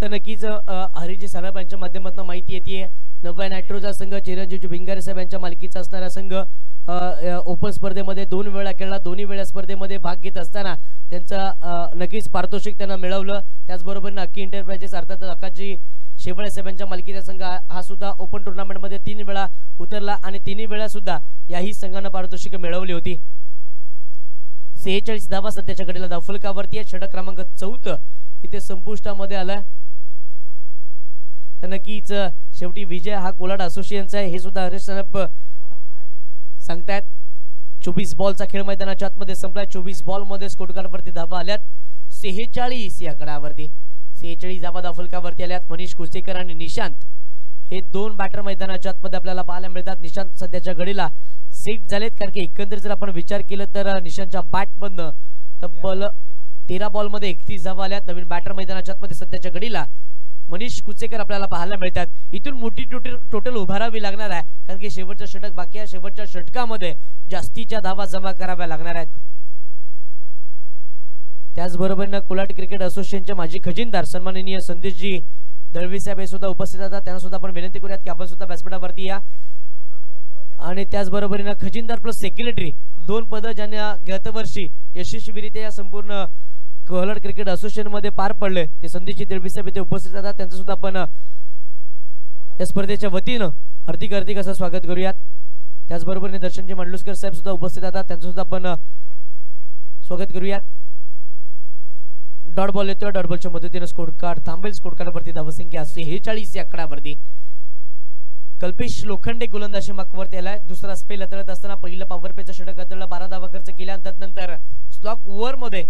तर नक्कीच हरिजी सानप यांच्या माध्यमातून माहिती येते. नव्या नायट्रोचा संघ चिरंजीव भिंगारे साहेब यांच्या मालकीचा असणारा संघ ओपन स्पर्धेमध्ये 2 वेळा खेळला. दोन्ही वेळा स्पर्धेमध्ये भाग घेत असताना त्यांचा नक्कीच पारितोषिक त्यांना मिळवलं. त्याचबरोबर अक्की एंटरप्राइजेस अर्थात अक्काजी शेवाळे साहेब यांच्या मालकीचा संघ हा सुद्धा ओपन टुर्नामेंटमध्ये 3 वेळा उतरला आणि 3 वेळा सुद्धा याही संघानं पारितोषिक मिळवली होती. 46 धावा सध्याच्या घडीला धावफलकावरती आहे. षटक क्रमांक 4 इथे संपुष्टामध्ये आला. नक्कीच शेवटी विजय हा कोलाड असोसिएशनचा आहे हे सुद्धा हरीश सानप सांगतायत. 24 बॉलचा खेळ मैदानाच्या आतमध्ये संपला. 24 बॉल मध्ये स्कोर कार्ड वरती धावा आल्यात 46 या आकड्यावरती. 46 धावा धाव फलकावरती आल्यात. मनीष कुचेकर आणि निशांत हे दोन बॅटर मैदानाच्या आतमध्ये आपल्याला पाहायला मिळतात. निशांत सध्याच्या घडीला सेट झालेत, कारण की एकंदरीत जर आपण विचार केला तर निशांतच्या बॅट मधनं तब्बल 13 बॉल मध्ये 31 धावा आल्यात. नवीन बॅटर मैदानाच्या आतमध्ये सध्याच्या घडीला मनीष कुचेकर आपल्याला पाहायला मिळतात. इथून मोठी टोटल उभारावी लागणार आहे, कारण की शेवटचं षटक बाकी आहे. शेवटच्या षटकामध्ये जास्तीच्या धावा जमा कराव्या लागणार आहेत. त्याचबरोबर कोलाट क्रिकेट असोसिएशनचे माजी खजिनदार सन्माननीय संदेशजी दळवी साहेब हे सुद्धा उपस्थित आहेत. त्यांना सुद्धा आपण विनंती करूयात की आपण सुद्धा व्यासपीठावरती या. आणि त्याचबरोबर खजिनदार प्लस सेक्रेटरी 2 पद ज्यांना गतवर्षी यशस्वीरित्या या संपूर्ण कोलाट क्रिकेट असोसिएशन मध्ये पार पडले ते संदेशजी दळवी साहेब इथे उपस्थित आहेत. त्यांचं सुद्धा आपण या स्पर्धेच्या वतीनं हार्दिक असं स्वागत करूयात. त्याचबरोबर दर्शनजी मांडलुसकर साहेब सुद्धा उपस्थित आहेत. त्यांचं सुद्धा आपण स्वागत करूयात. डॉट बॉल येतोय. डॉट बॉलच्या मदतीने स्कोर कार्ड थांबेल. स्कोर कार्डवरती धावसंख्या 46 या आकड्यावरती कल्पेश लोखंडे गोलंदाजी मार्कवरती आलाय. दुसरा स्पेल हाताळत असताना पहिलं पॉवर प्लेचं षटक हाताळलं. 12 धावा खर्च केल्या. त्यानंतर स्लॉक ओव्हर मध्ये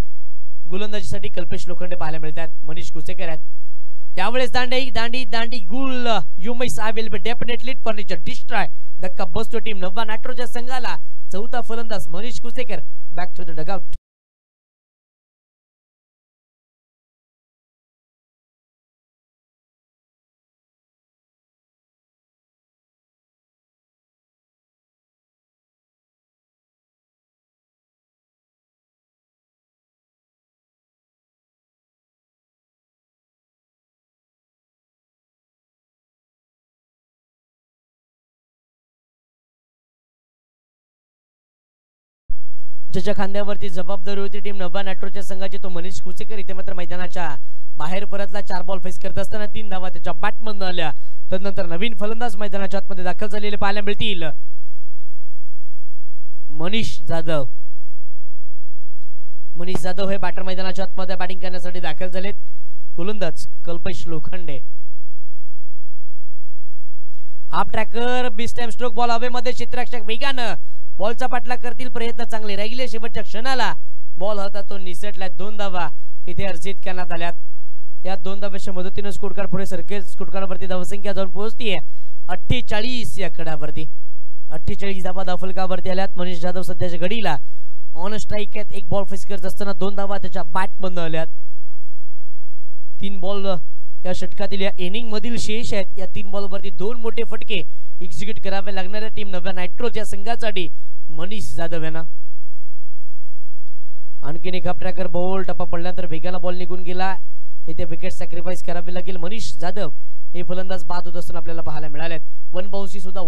गोलंदाजीसाठी कल्पेश लोखंडे पाहायला मिळतात. मनीष कुचेकर आहेत. त्यावेळेस दांडी गुल you miss I will be definitely furniture destroy. धक्का बसतो टीम नवा नाट्रोच्या संघाला. चौथा फलंदाज Manish Kuchekar back to the dugout. ज्याच्या खांद्यावरती जबाबदारी होती टीम नवा नाट्रोच्या संघाची तो मनीष कुचेकर इथे मात्र मैदानाच्या बाहेर परतला. 4 बॉल फेस करत असताना 3 धावा त्याच्या बॅटमधून आल्या. त्यानंतर नवीन फलंदाज मैदानाच्या आतमध्ये दाखल झालेले पाहायला मिळतील. मनीष जाधव हे बॅटर मैदानाच्या आतमध्ये बॅटिंग करण्यासाठी दाखल झालेत. गोलंदाज कल्पेश लोखंडे. हाफ ट्रॅकर बिस टाइम स्ट्रोक बॉल हवेमध्ये. क्षेत्ररक्षक वेगानं बॉलचा पाठलाग करतील. प्रयत्न चांगले राहिले. शेवटच्या क्षणाला बॉल हातातून निसटला. 2 धावा इथे अर्जित करण्यात आल्यात. या 2 धाव्याच्या मदतीने स्कोर कार्ड पुढे सरकेल. स्कोर कार्डवरती धावसंख्या जाऊन पोहोचतीये 48 या आकड्यावरती. 48 धावा धावफलकावरती आल्यात. मनीष जाधव सध्याच्या घडीला ऑन स्ट्राईक आहेत. 1 बॉल फेस करत असताना 2 धावा त्याच्या बॅटमधून आल्यात. 3 बॉल या षटकातील या इनिंग मधील शेष आहेत. या 3 बॉलवरती 2 मोठे फटके एक्झिक्यूट करावे लागणाऱ्या टीम नव्या नायट्रोच्या संघासाठी मनीष जाधव यांना. आणखीन एक हाफ ट्रॅकर बॉल टप्पा पडल्यानंतर वेगाला बॉल निघून गेला. येथे विकेट सॅक्रिफाईस करावी लागेल. मनीष जाधव हे फलंदाज बाद होत असताना आपल्याला पाहायला मिळालेत. 1 बाउन्सी सुद्धा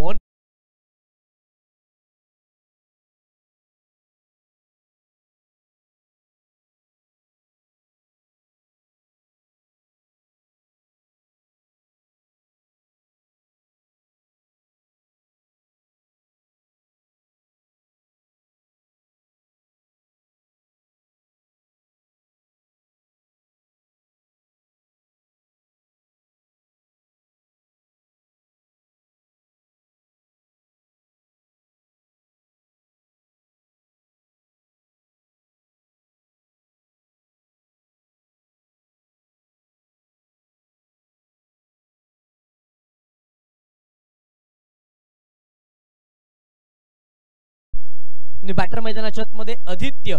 बॅटर मैदानाच्या आतमध्ये आदित्य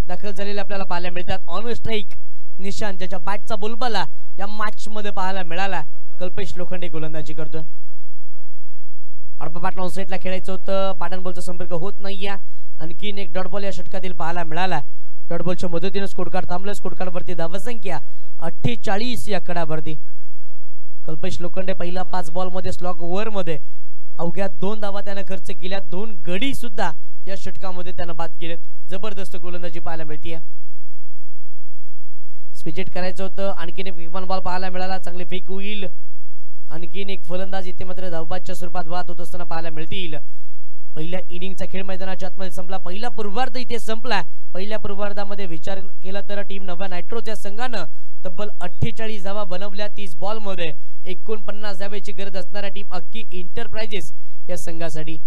दाखल झालेले आपल्याला पाहायला मिळतात. ऑन स्ट्राईक निशांत ज्याच्या बॅटचा बोलबाला या मॅच मध्ये पाहायला मिळाला. कल्पेश लोखंडे गोलंदाजी करतोय. बॅट ऑन साईडला खेळायचं होतं. बॅट अँड बॉलचा संपर्क होत नाहीये. आणखीन एक डॉट बॉल या षटकातील पाहायला मिळाला. डॉट बॉलच्या मदतीने स्कोर कार्ड थांबलं. स्कोर कार्ड वरती धावसंख्या 48 या आकड्यावरती. कल्पेश लोखंडे पहिला 5 बॉल मध्ये स्लॉग ओव्हर मध्ये अवघ्या 2 धावा त्याने खर्च केल्या. 2 गडी सुद्धा या षटकामध्ये त्यानं बाद केलेत. जबरदस्त गोलंदाजी पाहायला मिळतीये. स्विचेट करायचं होतं. आणखीन एक विमान बॉल पाहायला मिळाला. चांगले फेक होईल. आणखीन एक फलंदाज इथे मात्र धावबादच्या स्वरूपात बाद होत असताना पाहायला मिळतील. पहिल्या इनिंगचा खेळ मैदानाच्या आतमध्ये संपला. पहिला पूर्वार्ध इथे संपला. पहिल्या पूर्वार्धामध्ये विचार केला तर टीम नव्या नायट्रोच्या संघानं तब्बल 48 धावा बनवल्या 30 बॉल मध्ये. 49 धावेची गरज असणाऱ्या टीम अक्की एंटरप्राइजेस या संघासाठी.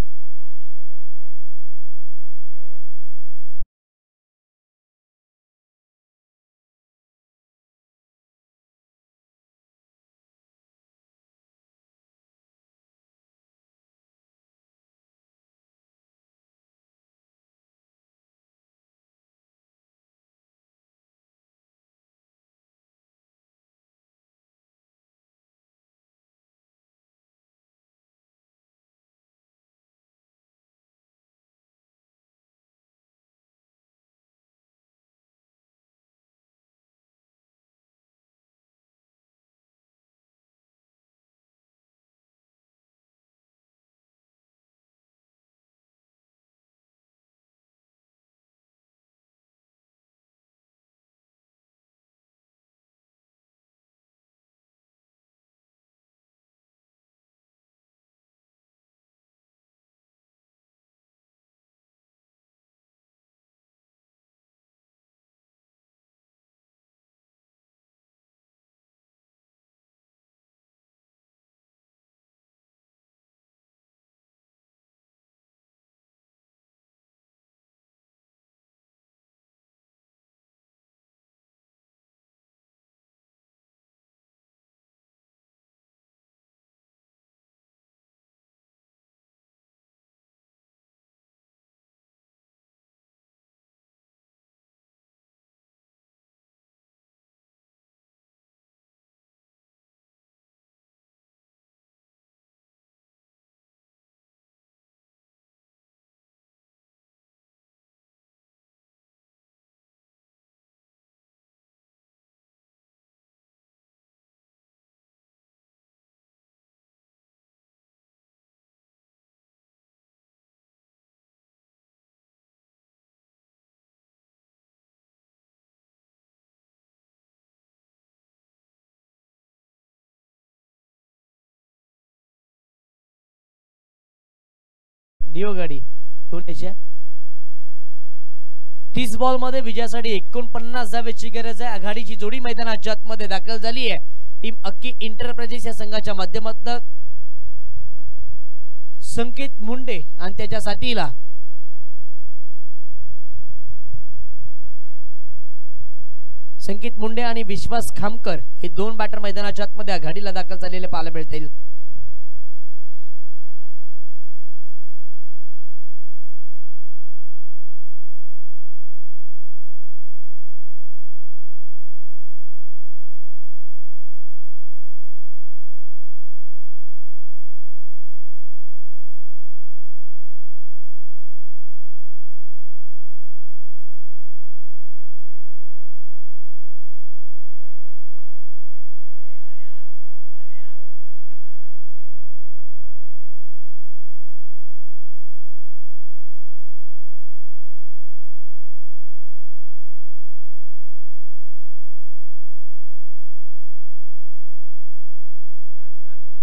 डिओ गाडी 30 बॉल मध्ये विजयासाठी 49 धावेची गरज आहे. आघाडीची जोडी मैदानाच्या आतमध्ये दाखल झाली आहे. टीम अक्की इंटरप्राइजेस या संघाच्या माध्यमातून संकेत मुंडे आणि त्याच्या साथीला संकेत मुंडे आणि विश्वास खामकर हे दोन बॅटर मैदानाच्या आतमध्ये आघाडीला दाखल झालेले पाहायला मिळतील.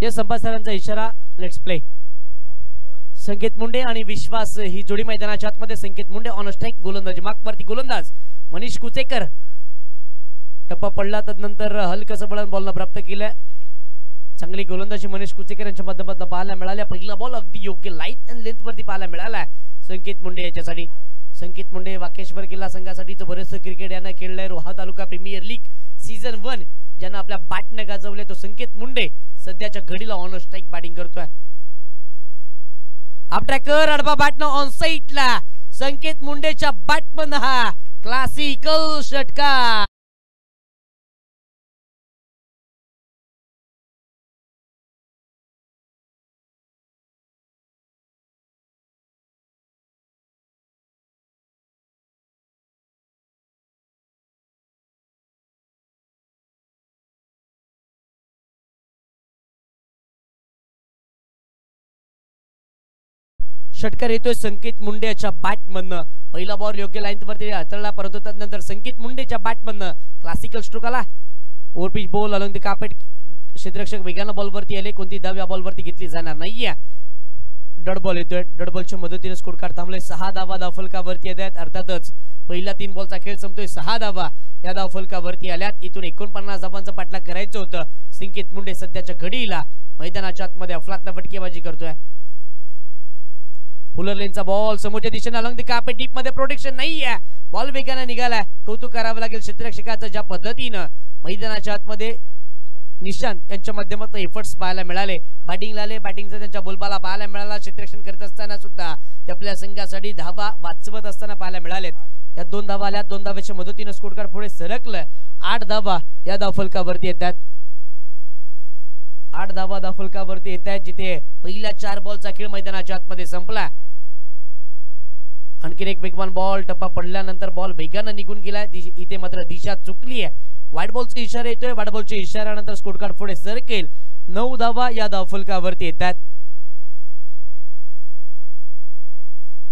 या संपासरांचा इशारा. Let's play. संकेत मुंडे आणि विश्वास ही जोडी मैदानाच्या आतमध्ये. संकेत मुंडे ऑन स्ट्राइक, गोलंदाज मार्कवरती गोलंदाज मनीष कुचेकर. टप्पा पडला तदनंतर हलकसं बळण बॉलला प्राप्त केलं. चांगली गोलंदाजी मनीष कुचेकर यांच्या माध्यमातून पाहायला मिळाल्या. पहिला बॉल अगदी योग्य लाईन अँड लेंथ वरती पाहायला मिळाला संकेत मुंडे याच्यासाठी. संकेत मुंडे वाकेश्वर किल्ला संघासाठीच बरेचसे क्रिकेट यानं खेळलंय. रोहा तालुका प्रीमियर लीग सीझन 1 ज्यांना आपल्या बॅटने गाजवले तो संकेत मुंडे सध्याच्या घडीला ऑन स्ट्राइक बॅटिंग करतोय. हाफ ट्रॅकर अडबा बॅटनं ऑन साइडला. संकेत मुंडेच्या बॅटमन हा क्लासिकल षटकार. षटकार येतोय संकेत मुंडेच्या बॅटमधनं. पहिला बॉल योग्य लाईन वरती हाताळला परंतु त्यानंतर संकेत मुंडेच्या बॅटमधनं क्लासिकल स्ट्रोक आला. Over pitch ball along the carpet. क्षेत्ररक्षक वेगानं बॉल वरती आले. कोणती धाव या बॉल वरती घेतली जाणार नाहीये. डॉट बॉल येतोय. डॉट बॉलच्या मदतीने स्कोर कार्ड थांबले. 6 धावा धावफलकावरती येत. अर्थातच पहिला 3 बॉलचा खेळ संपतोय. 6 धावा या धावफलकावरती आल्यात. इथून 49 धावांचा पाठलाग करायचं होतं. संकेत मुंडे सध्याच्या घडीला मैदानाच्या आतमध्ये अफलातनं फटकेबाजी करतोय. पुलर लेनचा बॉल समोरच्या दिशेने अलॉंग द कार्पेट. डीप मध्ये प्रोटेक्शन नाहीये. बॉल वेगाने निघालाय. कौतुक करावं लागेल क्षेत्ररक्षकाचं ज्या पद्धतीनं मैदानाच्या आतमध्ये निशांत यांच्या माध्यमातून एफर्ट्स पाहायला मिळाले. बॅटिंगला आले. बॅटिंगचा त्यांच्या बोलबाला पाहायला मिळाला. क्षेत्ररक्षण करत असताना सुद्धा ते आपल्या संघासाठी धावा वाचवत असताना पाहायला मिळालेत. या 2 धावा आल्या. 2 धाव्याच्या मदतीने स्कोर कार्ड पुढे सरकलं. 8 धावा या धावफलकावरती येतात. 8 धावा धावफलकावरती येत आहेत. जिथे पहिल्या 4 बॉलचा खेळ मैदानाच्या आतमध्ये संपला. आणखीन एक वेगवान बॉल. टप्पा पडल्यानंतर बॉल वेगानं निघून गेलाय. इथे मात्र दिशा चुकली आहे. व्हाईट बॉलचा इशारा येतोय. व्हाईट बॉलच्या इशाऱ्यानंतर स्कोर कार्ड पुढे सरकेल. 9 धावा या धावफलकावरती येतात.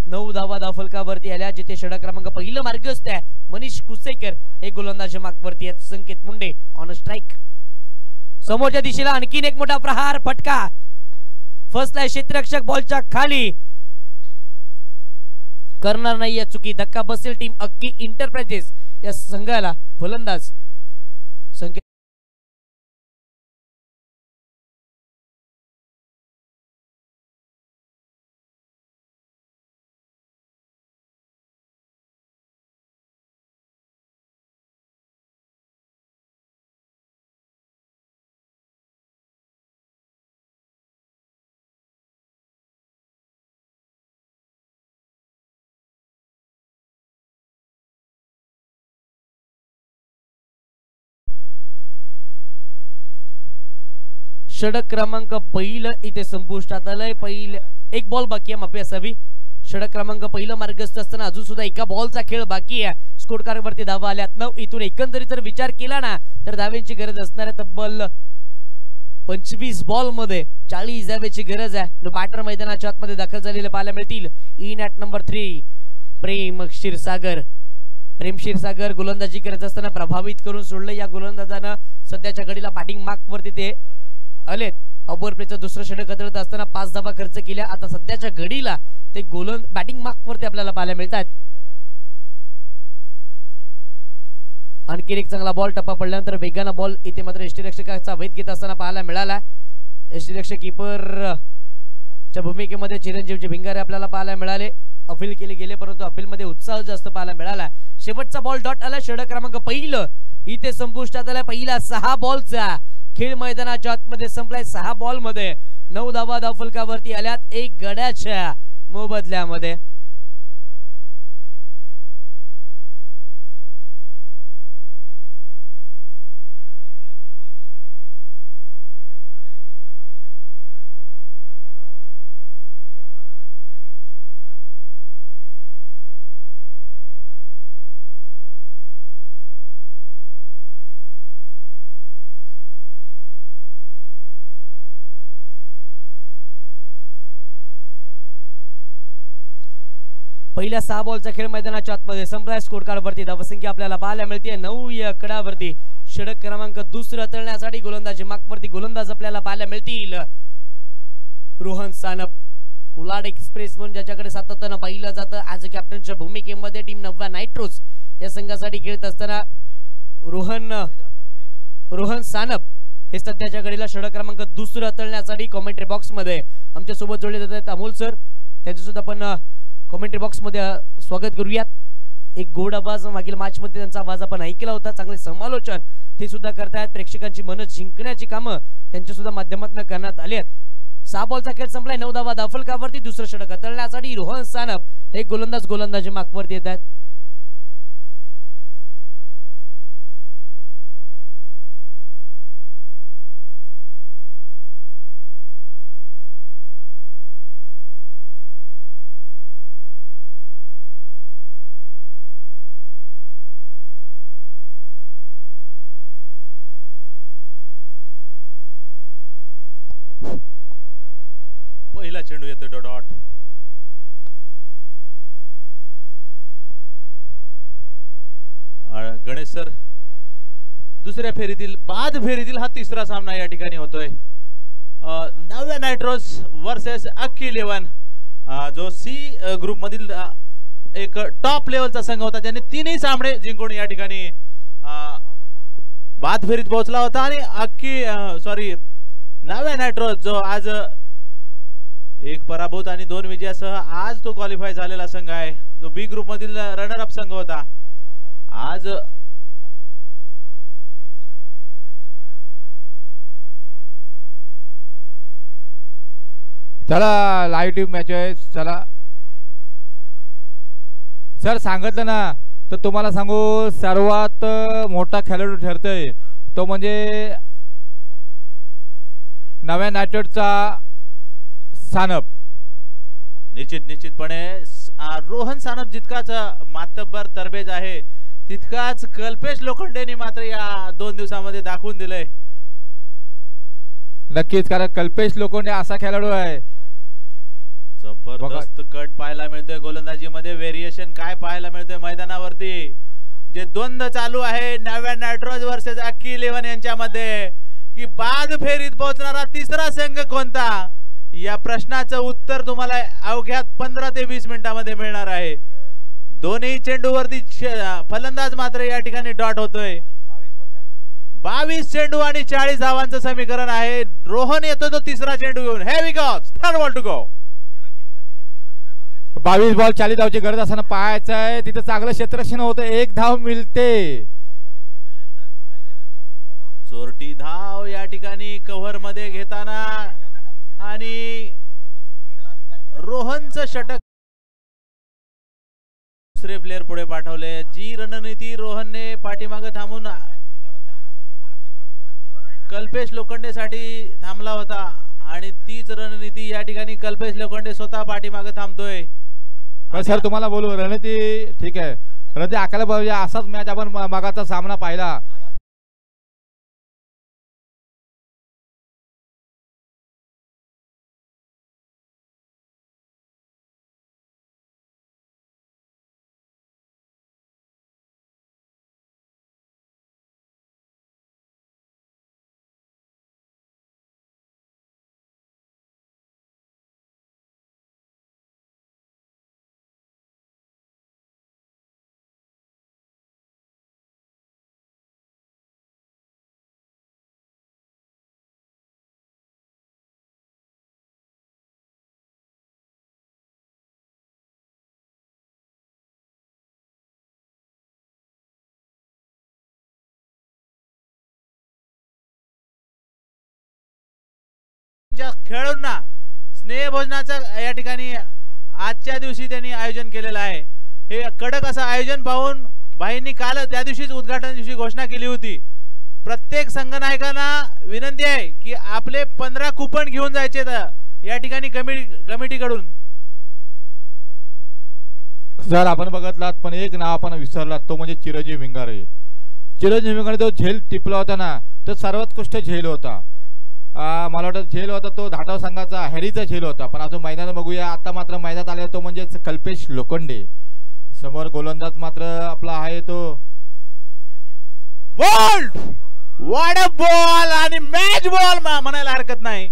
9 धावा धावफलकावरती आल्या. जिथे षटक क्रमांक पहिलं मार्गस्थ आहे मनीष कुसेकर हे गोलंदाज मार्कवरती आहेत. संकेत मुंडे ऑन स्ट्राइक. समोरच्या दिशेला आणखीन एक मोठा प्रहार फटका. फसलाय क्षेत्ररक्षक बॉलच्या खाली. करणार नाहीये चुकी. धक्का बसेल टीम अक्की इंटरप्राइजेस या संघाला. फलंदाज संकेत षटक क्रमांक पहिलं इथे संपुष्टात आलंय. पहिले एक बॉल बाकी आहे. माफी असावी. षटक क्रमांक पहिलं मार्गस्थ असताना अजून सुद्धा एका बॉलचा खेळ बाकी आहे. स्कोर कार्ड वरती धावा आल्यात 9. इथून एकंदरीत जर विचार केला ना तर धाव्यांची गरज असणार आहे. तब्बल 25 बॉल मध्ये 40 धाव्याची गरज आहे. बॅटर मैदानाच्या आतमध्ये दाखल झालेले पाहायला मिळतील. इन ॲट नंबर 3 प्रेम क्षीरसागर. प्रेम क्षीरसागर गोलंदाजी करत असताना प्रभावित करून सोडलं. या गोलंदाजानं सध्याच्या घडीला बॅटिंग मार्क वरती ते आलेत. ऑफर प्लेचं दुसरं षटक हाताळत असताना 5 धावा खर्च केल्या. आता सध्याच्या घडीला ते गोलंदाज बॅटिंग मार्क वरती आपल्याला पाहायला मिळतात. आणखी एक चांगला बॉल टप्पा पडल्यानंतर वेगानं बॉल इथे मात्र यष्टीरक्षकाचा वेध घेत असताना पाहायला मिळाला. यष्टीरक्षक कीपर च्या भूमिकेमध्ये चिरंजीवचे भिंगारे आपल्याला पाहायला मिळाले. अपील केले गेले परंतु अपील मध्ये उत्साह जास्त पाहायला मिळाला. शेवटचा बॉल डॉट आला. षटक क्रमांक पहिलं इथे संपुष्टात आला. पहिला 6 बॉलचा खेळ मैदानाच्या आतमध्ये संपलाय. 6 बॉल मध्ये 9 धावा धावफलकावरती आल्यात. 1 गड्याच्या मोबदल्यामध्ये. पहिल्या 6 बॉलचा खेळ मैदानाच्या आतमध्ये संपलाय. स्कोर कार्ड वरती धावसंख्या आपल्याला पाहायला मिळते 9 या आकड्यावरती. षटक क्रमांक दुसरं तळण्यासाठी गोलंदाजी मार्कवरती गोलंदाज आपल्याला पाहायला मिळतील. रोहन सानप कुलाड एक्सप्रेस म्हणून ज्याच्याकडे सातत्यानं पाहिलं जातं आज कॅप्टनच्या भूमिकेमध्ये टीम नवा नायट्रोस या संघासाठी खेळत असताना रोहन सानप हे सध्याच्या घडीला षटक क्रमांक दुसरं तळण्यासाठी कॉमेंट्री बॉक्स मध्ये आमच्या सोबत जोडले जात आहेत. अमोल सर त्यांचं सुद्धा आपण कॉमेंट्री बॉक्स मध्ये स्वागत करूयात. एक गोड आवाज मागील मॅच मध्ये त्यांचा आवाज आपण ऐकला होता. चांगले समालोचन ते सुद्धा करतायत. प्रेक्षकांची मन जिंकण्याची कामं त्यांच्या सुद्धा माध्यमातून करण्यात आली आहेत. 6 बॉलचा खेळ संपलाय. 9 धावा धावफलकावरती. दुसरं षटक हाताळण्यासाठी रोहन सानप हे गोलंदाजी मार्कवरती येत आहेत. पहिला चेंडू येतोय डॉट. गणेश सर दुसऱ्या फेरीतील बाद फेरीतील हा तिसरा सामना या ठिकाणी होतोय. नव्या नायट्रोस वर्सेस अख्खी 11 जो सी ग्रुप मधील एक टॉप लेवलचा संघ होता ज्याने 3ही सामने जिंकून या ठिकाणी बाद फेरीत पोहोचला होता. आणि अख्खी नव्या नायट्रोस जो आज 1 पराभूत आणि 2 विजयासह आज तो क्वालिफाय झालेला संघ आहे. जो बी ग्रुप मधील रनर अप संघ होता. आज चला लाईव्ह टीम मॅच आहे. चला सर सांगितलं ना तर तुम्हाला सांगू सर्वात मोठा खेळाडू ठरतोय तो म्हणजे नव्या नायट्रोसचा सानप. निश्चितपणे रोहन सानप जितकाच मातब्बर तरबेज आहे तितकाच कल्पेश लोखंडेने मात्र या 2 दिवसामध्ये दाखवून दिलंय. नक्कीच कारण कल्पेश लोखंडे असा खेळाडू आहे. जबरदस्त कट पाहायला मिळतोय गोलंदाजी मध्ये. व्हेरिएशन काय पाहायला मिळतोय मैदानावरती. जे द्वंद चालू आहे नव्या नायट्रोस वर्सेस अख्खी 11 यांच्यामध्ये की बाद फेरीत पोहोचणारा तिसरा संघ कोणता या प्रश्नाचं उत्तर तुम्हाला अवघ्या 15 ते 20 मिनिटांमध्ये मिळणार आहे. दोन्ही चेंडूवरती फलंदाज मात्र या ठिकाणी डॉट होतोय. 22 चेंडू आणि 40 धावांचं समीकरण आहे. रोहन येतो तो तिसरा चेंडू घेऊन. हे we go third ball to go. 22 ball 40 धावची गरज असताना पाहायचं आहे तिथं चांगलं क्षेत्ररक्षण होतं. 1 धाव मिळते. चोरटी धाव या ठिकाणी कव्हर मध्ये घेताना आणि रोहनचं षटक दुसरे प्लेयर पुढे पाठवले. जी रणनीती रोहनने पाठीमागे थांबून कल्पेश लोखंडेसाठी थांबला होता आणि तीच रणनीती या ठिकाणी कल्पेश लोखंडे स्वतः पाठीमागे थांबतोय. सर तुम्हाला बोलू रणनीती ठीक आहे. रणनीती आकायला पाहिजे. असाच मॅच आपण मागाचा सामना पाहिला. खेळाडूंना स्नेहभोजनाचं या ठिकाणी आजच्या दिवशी त्यांनी आयोजन केलेलं आहे। हे कडक असं आयोजन पाहून भाईंनी काल त्या दिवशीच उद्घाटन दिवशी घोषणा केली होती। प्रत्येक संघनायकांना विनंती आहे की आपले 15 कुपन घेऊन जायचे या ठिकाणी कमिटीकडून। सर आपण बघतलात पण एक नाव आपण विसरलात, तो म्हणजे चिरंजीव भिंगारे। चिरंजीव भिंगारे तो झेल टिपला होता ना, तो सर्वोत्कृष्ट झेल होता। मला वाटतं झेल होता तो धाटाव संघाचा हॅरीचा झेल होता। पण अजून मैदानात बघूया, आता मात्र मैदानात आले तो म्हणजे कल्पेश लोखंडे। समोर गोलंदाज मात्र आपला आहे तो बोल्ड, व्हाट अ बॉल आणि मॅच बॉल म्हणायला हरकत नाही।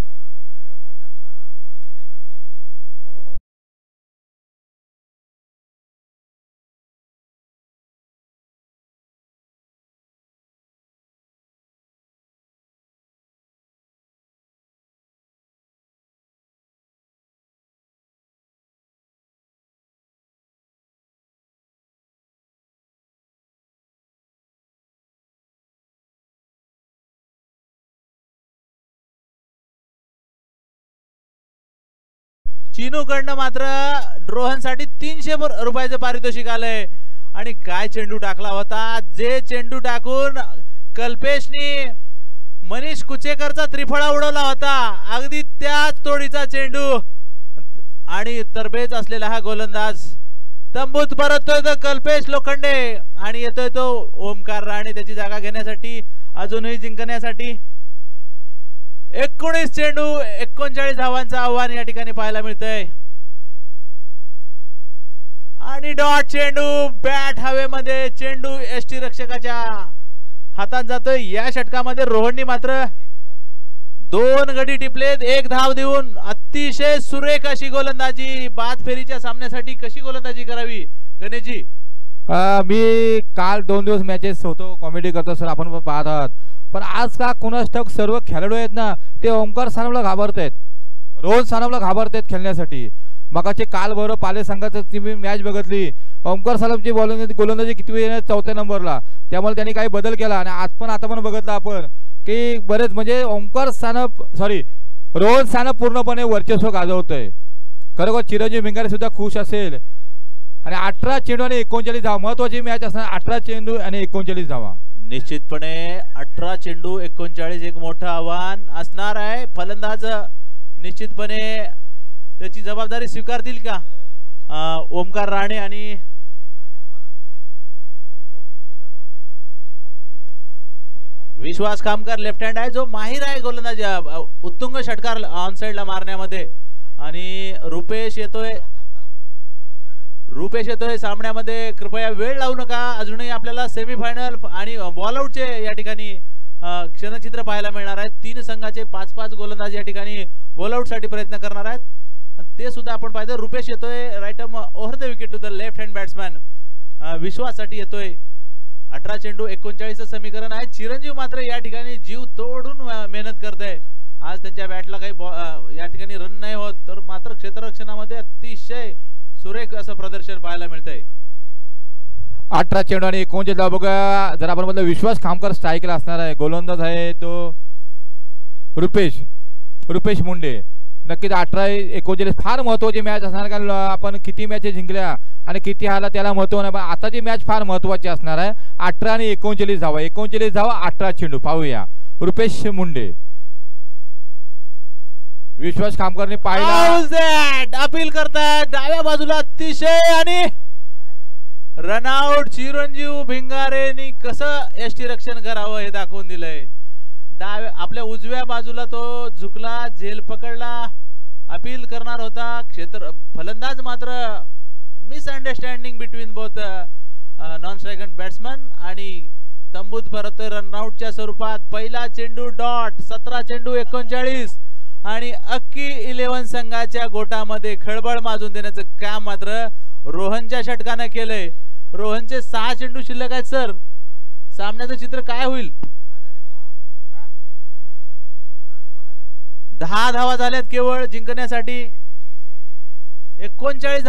चीनू कडनं मात्र रोहनसाठी 300 रुपयाचं पारितोषिक आलंय। आणि काय चेंडू टाकला होता, जे चेंडू टाकून कल्पेशनी मनीष कुचेकरचा त्रिफळा उडवला होता, अगदी त्याच तोडीचा चेंडू। आणि तरबेज असलेला हा गोलंदाज तंबूत परततोय तो कल्पेश लोखंडे आणि येतोय तो ओमकार राणे त्याची जागा घेण्यासाठी, अजूनही जिंकण्यासाठी। 19 चेंडू 39 धावांचं आव्हान या ठिकाणी पाहायला मिळतंय। आणि डॉट चेंडू बॅट हवेमध्ये, चेंडू एसटी रक्षकाच्या हातात जातोय। या षटकामध्ये रोहननी मात्र 2 गडी टिपलेत, 1 धाव देऊन अतिशय सुरेख अशी गोलंदाजी। बाद फेरीच्या सामन्यासाठी कशी गोलंदाजी करावी गणेशजी? मी काल 2 दिवस मॅचेस होतो, कॉमेडी करतो सर, आपण पाहत आहात। पण आज का कोणास ठाऊक सर्व खेळाडू आहेत ना ते ओमकार सानपला घाबरतायत, रोहन सानपला घाबरतायत खेळण्यासाठी। मगाचे काल बरोबर पाले संघाची मी मॅच बघितली, ओमकार सानपची गोलंदाजी किती वेळ 4थ्या नंबरला, त्यामुळे त्यांनी काही बदल केला। आणि आता पण बघितलं आपण की बरेच म्हणजे रोहन सानप पूर्णपणे वर्चस्व गाजवतोय। खरोखर चिरंजीव भिंगारे सुद्धा खुश असेल। आणि 18 चेंडू आणि 39 धावा, महत्वाची मॅच असणार। 18 चेंडू आणि 39 धावा, निश्चितपणे 18 चेंडू 39 एक मोठं आव्हान असणार आहे। फलंदाज निश्चितपणे त्याची जबाबदारी स्वीकारतील का? ओमकार राणे आणि विश्वास खामकर लेफ्ट हँड आहे, जो माहिर आहे गोलंदाज उत्तुंग षटकार ऑन साइडला मारण्यामध्ये। आणि रुपेश येतोय सामन्यामध्ये। कृपया वेळ लावू नका, अजूनही आपल्याला सेमीफायनल आणि बॉल आउटचे या ठिकाणी क्षणचित्र पाहायला मिळणार आहे। 3 संघाचे 5-5 गोलंदाज या ठिकाणी बॉल आउट साठी प्रयत्न करणार आहेत, ते सुद्धा आपण पाहिजे। रुपेश येतोय right over the wicket to the left hand batsman, विश्वाससाठी येतोय। 18 चेंडू 39 समीकरण आहे। चिरंजीव मात्र या ठिकाणी जीव तोडून मेहनत करतोय। आज त्यांच्या बॅटला काही या ठिकाणी रन नाही होत, तर मात्र क्षेत्ररक्षणामध्ये अतिशय सुरेख असं प्रदर्शन पाहायला मिळतंय। 18 चेंडू आणि 39 धावा बघा। जर आपण म्हटलं विश्वास खामकर स्ट्राईकला असणार आहे, गोलंदाज आहे तो रुपेश मुंडे। नक्कीच 18-39 फार महत्वाची मॅच असणार, कारण आपण किती मॅचेस जिंकल्या आणि किती हाला त्याला महत्व नाही, पण आताची मॅच फार महत्वाची असणार आहे। 18 आणि 39 धावा, 39 धावा 18 चेंडू। पाहूया रुपेश मुंडे, विश्वास खामकरने पाहिला, अपील करतात डाव्या बाजूला अतिशय आणि रनआउट। चिरंजीव भिंगारेनी कसं एसटी रक्षण करावं हे दाखवून दिलंय। डाव्या आपल्या उजव्या बाजूला तो झुकला, झेल पकडला, अपील करणार होता। फलंदाज मात्र misunderstanding between both non striker batsman आणि तंबूत परतोय रनआउटच्या स्वरूपात। पहिला चेंडू डॉट, 17 चेंडू 39 आणि अक्की 11 संघाच्या गोटामध्ये खळबळ माजून देण्याचं काम मात्र रोहनच्या षटकाने केलंय। रोहनचे 6 चेंडू शिल्लक आहेत सर, सामन्याचं चित्र काय होईल? 10 धावा झाल्यात केवळ जिंकण्यासाठी। 39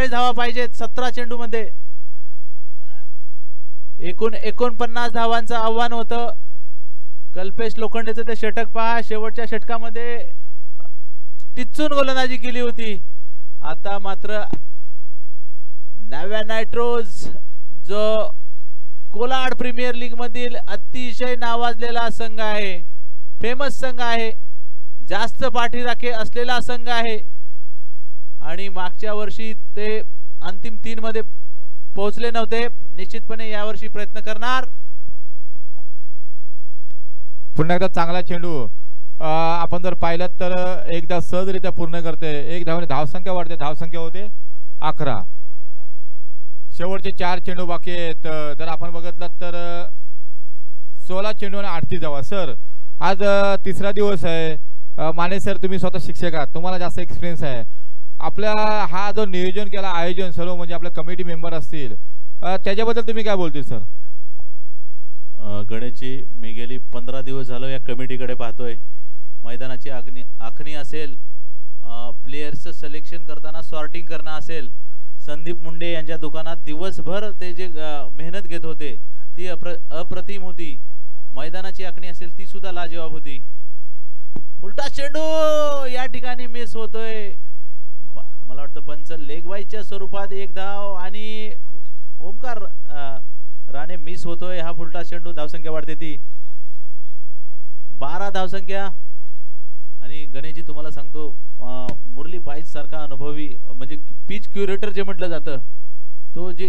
धावा पाहिजेत 17 चेंडू मध्ये। एकूण 49 धावांचं आव्हान होतं। कल्पेश लोखंडेचं ते षटक पहा, शेवटच्या षटकामध्ये टिचून गोलंदाजी केली होती. आता मात्र नव्या नायट्रोज जो कोलाड प्रीमियर लीग मधील अतिशय नावाजलेला संघ आहे, फेमस संघ आहे, जास्त पाठीराखे असलेला संघ आहे आणि मागच्या वर्षी ते अंतिम 3 मध्ये पोहोचले नव्हते. निश्चितपणे यावर्षी प्रयत्न करणार. पुन्हा एकदा चांगला चेंडू आपण जर पाहिलं तर एकदा सहजरित्या पूर्ण करते. 1 धावाने धावसंख्या वाढते, धावसंख्या होते 11. शेवटचे 4 चेंडू बाकी आहेत. जर आपण बघितलं तर 16 चेंडू आणि 38 धावा. सर आज तिसरा दिवस आहे. माने सर तुम्ही स्वतः शिक्षक आहात, तुम्हाला जास्त एक्सपिरियन्स आहे. आपल्या हा जो नियोजन केला, आयोजन सर्व म्हणजे आपल्या कमिटी मेंबर असतील, त्याच्याबद्दल तुम्ही काय बोलतील सर? गणेशजी, मी गेली 15 दिवस झालो या कमिटीकडे पाहतोय. मैदानाची आखणी असेल, प्लेयर्सचं सिलेक्शन करताना सॉर्टिंग करणं असेल, संदीप मुंडे यांच्या दुकानात दिवसभर ते जे मेहनत घेत होते ती अप्रतिम होती. मैदानाची आखणी असेल ती सुद्धा लाजवाब होती. उलटा चेंडू या ठिकाणी मिस होतोय. मला वाटतं पंच लेग वाईजच्या स्वरूपात 1 धाव आणि ओमकार राणे मिस होतोय. हा फुलटा चेंडू, धावसंख्या वाढते ती 12 धावसंख्या. आणि गणेशजी तुम्हाला सांगतो, मुरली बाईस सारखा अनुभवी म्हणजे पिच क्युरेटर जे म्हटलं जातं, तो जे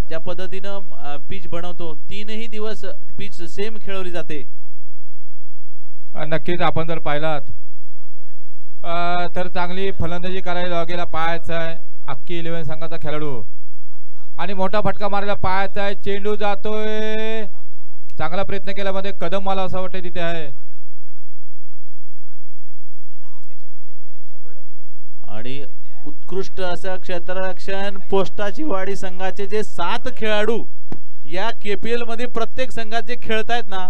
ज्या पद्धतीनं पिच बनवतो, 3ही दिवस पिच सेम खेळवली जाते. नक्कीच आपण जर पाहिलात तर चांगली फलंदाजी करायला गेला पाहायचा आहे अख्खी 11 संघाचा खेळाडू आणि मोठा फटका मारायला पाहायचा आहे. चेंडू जातोय, चांगला प्रयत्न केल्यामध्ये कदम मला असं वाटतं तिथे आहे. आणि उत्कृष्ट असं क्षेत्ररक्षण पोस्टाची वाडी संघाचे जे 7 खेळाडू या KPL मध्ये प्रत्येक संघात जे खेळतायत ना,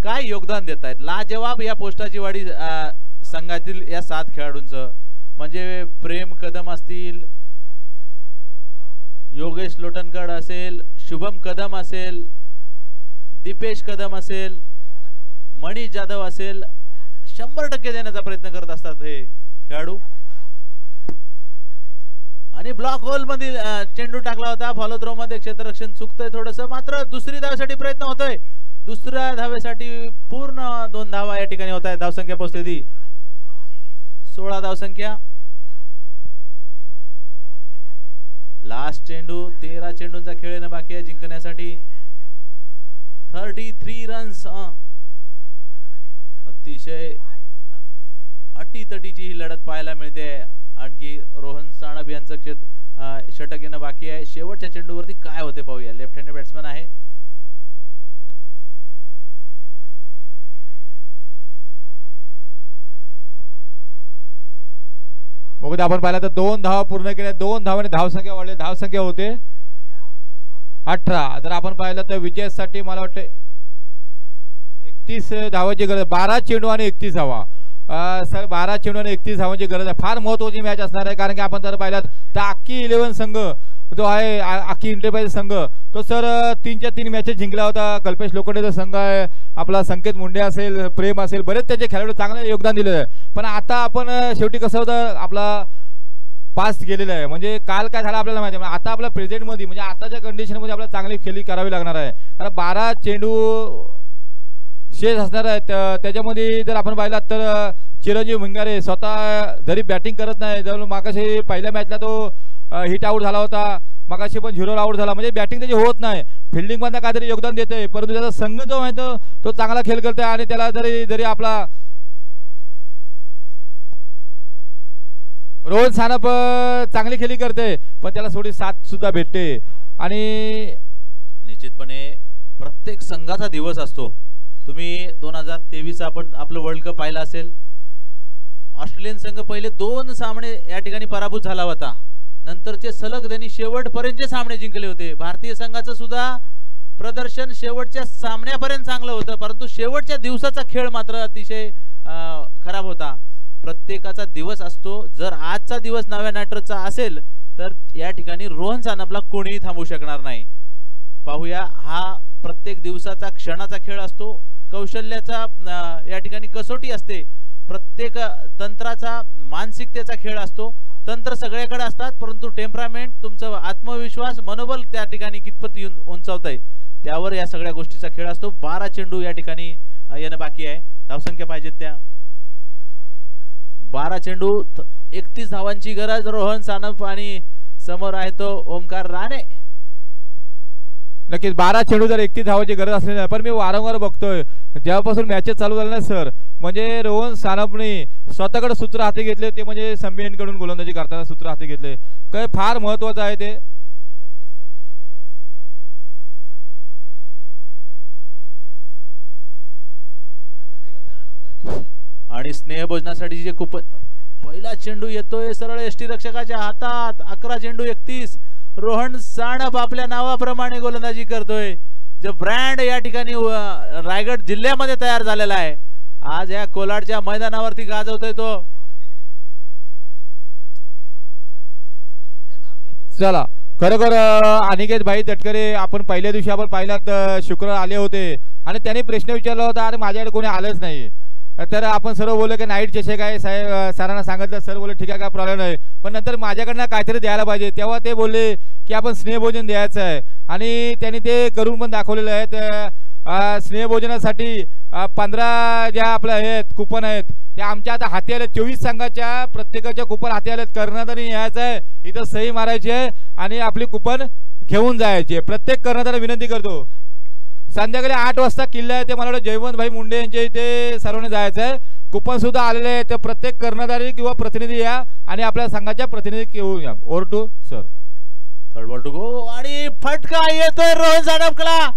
काय योगदान देत आहेत. लाजवाब या पोस्टाची वाडी संघातील या 7 खेळाडूंचं. म्हणजे प्रेम कदम असतील, योगेश लोटनकर असेल, शुभम कदम असेल, दीपेश कदम असेल, मनीष जाधव असेल, 100% देण्याचा प्रयत्न करत असतात हे खेळाडू. आणि ब्लॉक होल मध्ये चेंडू टाकला होता. फॉलो थ्रो मध्ये क्षेत्ररक्षण चुकतंय थोडस, मात्र दुसरी धावेसाठी प्रयत्न होतोय. दुसऱ्या धावेसाठी पूर्ण 2 धावा या ठिकाणी होत आहेत. धावसंख्या पोहोचते ती 16 धावसंख्या. लास्ट चेंडू, 13 चेंडूंचा खेळ येणं बाकी आहे जिंकण्यासाठी. 33 रन्स. अतिशय अटीतटीची ही लढत पाहायला मिळते. आणखी रोहन साणप यांचं षटक येणं बाकी आहे. शेवटच्या चेंडूवरती काय होते पाहूया. लेफ्ट हँडेड बॅट्समन आहे. बघू आपण पाहिलं तर 2 धावा पूर्ण केल्या. 2 धावाने धावसंख्या वाढली. धावसंख्या होते 18. जर आपण पाहिलं तर विजयासाठी मला वाटतं 31 धावाची गरज. 12 चेंडू आणि 31 धावा. सर 12 चेंडू आणि 31 धावांची गरज आहे. फार महत्त्वाची मॅच असणार आहे, कारण की आपण जर पाहिलात तर अख्खी 11 संघ जो आहे, अख्खी इंटरप्राइज संघ, तो सर 3च्या 3 मॅचेस जिंकला होता. कल्पेश लोखंडेचा संघ आहे, आपला संकेत मुंडे असेल, प्रेम असेल, बरेच त्याचे खेळाडू चांगले योगदान दिलेलं आहे. पण आता आपण शेवटी कसं होतं, आपला पास गेलेला आहे. म्हणजे काल काय झालं आपल्याला माहिती आहे. आता आपल्या प्रेझेंटमध्ये म्हणजे आताच्या कंडिशनमध्ये आपल्याला चांगली खेळी करावी लागणार आहे, कारण 12 चेंडू शेष असणार आहेत. त्याच्यामध्ये जर आपण पाहिलात तर चिरंजीव भिंगारे स्वतः जरी बॅटिंग करत नाही, जर मागाशी पहिल्या मॅचला तो हिट आउट झाला होता, मागाशी पण 0 आउट झाला. म्हणजे बॅटिंग त्याची होत नाही, फिल्डिंग मध्ये काहीतरी योगदान देते, परंतु त्याचा संघ जो आहे तो चांगला खेळ करतोय. आणि त्याला जरी आपला रोहन सानप चांगली खेळी करते, पण त्याला थोडी साथ सुद्धा भेटते. आणि निश्चितपणे प्रत्येक संघाचा दिवस असतो. तुम्ही 2023 आपण आपलं वर्ल्ड कप पाहिला असेल. ऑस्ट्रेलियन संघ पहिले 2 सामने या ठिकाणी पराभूत झाला होता, नंतरचे सलग त्यांनी शेवटपर्यंतचे सामने जिंकले होते. भारतीय संघाचं सुद्धा प्रदर्शन शेवटच्या सामन्यापर्यंत चांगलं होतं, परंतु शेवटच्या दिवसाचा खेळ मात्र अतिशय खराब होता. प्रत्येकाचा दिवस असतो. जर आजचा दिवस नव्या नायट्रोजचा असेल तर या ठिकाणी रोहन सानपला कोणीही थांबवू शकणार नाही. पाहूया, हा प्रत्येक दिवसाचा क्षणाचा खेळ असतो. कौशल्याचा या ठिकाणी कसोटी असते. प्रत्येक तंत्राचा मानसिकतेचा खेळ असतो. तंत्र सगळ्याकडे असतात, परंतु टेम्परामेंट, तुमचा आत्मविश्वास, मनोबल त्या ठिकाणी कितपत उंचावतंय त्यावर या सगळ्या गोष्टीचा खेळ असतो. 12 चेंडू या ठिकाणी येणं बाकी आहे. धावसंख्या पाहिजेत त्या 12 चेंडू, 31 धावांची गरज. रोहन सानप आणि समोर आहे तो ओमकार राणे. नक्कीच 12 चेंडू जर 31 धावाची गरज असली नाही, पण मी वारंवार बघतोय जेव्हापासून मॅचेस चालू झाल्या ना सर, म्हणजे रोहन सानपने स्वतःकडे सूत्र हाती घेतले, ते म्हणजे संबियनकडून गोलंदाजी करताना सूत्र हाती घेतले. काय फार महत्वाचं आहे ते. आणि स्नेहभोजनासाठी जे खूप पहिला चेंडू येतोय सरळ एसटी रक्षकाच्या हातात. 11 चेंडू 31. रोहन सानप आपल्या नावाप्रमाणे गोलंदाजी करतोय. जो ब्रँड या ठिकाणी रायगड जिल्ह्यामध्ये तयार झालेला आहे, आज या कोलाडच्या मैदानावरती गाजवतोय तो. चला, खरोखर अनिकेत भाई तटकरे, आपण पहिल्या दिवशी आपण पाहिलात शुक्रवार आले होते आणि त्यांनी प्रश्न विचारला होता, अरे माझ्याकडे कोणी आलंच नाही. तर आपण सर्व बोलले की नाईट चषक आहे साहेब, सरांना सांगितलं, सर बोलले ठीक आहे, काय प्रॉब्लेम नाही, पण नंतर माझ्याकडनं काहीतरी द्यायला पाहिजे. तेव्हा ते बोलले की आपण स्नेहभोजन द्यायचं आहे आणि त्यांनी ते करून पण दाखवलेलं आहे. स्नेहभोजनासाठी 15 ज्या आपल्या आहेत कुपन आहेत त्या आमच्या आता हाती आल्या. 24 संघाच्या प्रत्येकाच्या कुपन हाती आल्यात. कर्णधारांनी यायचं आहे, इथं सही मारायची आहे आणि आपली कुपन घेऊन जायची. प्रत्येक कर्णधाराला विनंती करतो, संध्याकाळी 8 वाजता किल्ला आहे ते मला वाटतं जयवंत भाई मुंडे यांच्या इथे सर्वांनी जायचं आहे. कुपन सुद्धा आलेले आहे, तर प्रत्येक कर्णधारी किंवा प्रतिनिधी या आणि आपल्या संघाच्या प्रतिनिधी घेऊन या. Over to sir. Third ball to go आणि फटका येतोय रोहन सानपला.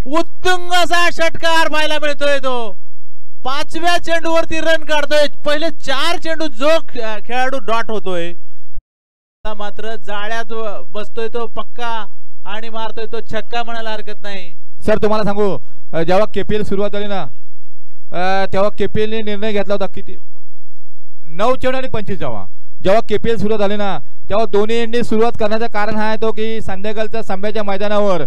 उत्तुंग असा षटकार पाहायला मिळतोय. तो 5व्या चेंडूवरती रन काढतोय. पहिले 4 चेंडू जो खेळाडू डॉट होतोय, मात्र जाळ्यात बसतोय तो पक्का आणि मारतोय तो छक्का म्हणायला हरकत नाही. सर तुम्हाला सांगू, जेव्हा केपीएल सुरुवात झाली ना, तेव्हा केपीएलने निर्णय घेतला होता किती 9 चेंडू आणि 25 धावा. जेव्हा केपीएल सुरुवात झाली ना, तेव्हा दोन्ही एंडनी सुरुवात करण्याचं कारण हा आहे तो की संध्याकाळच्या सामन्याच्या मैदानावर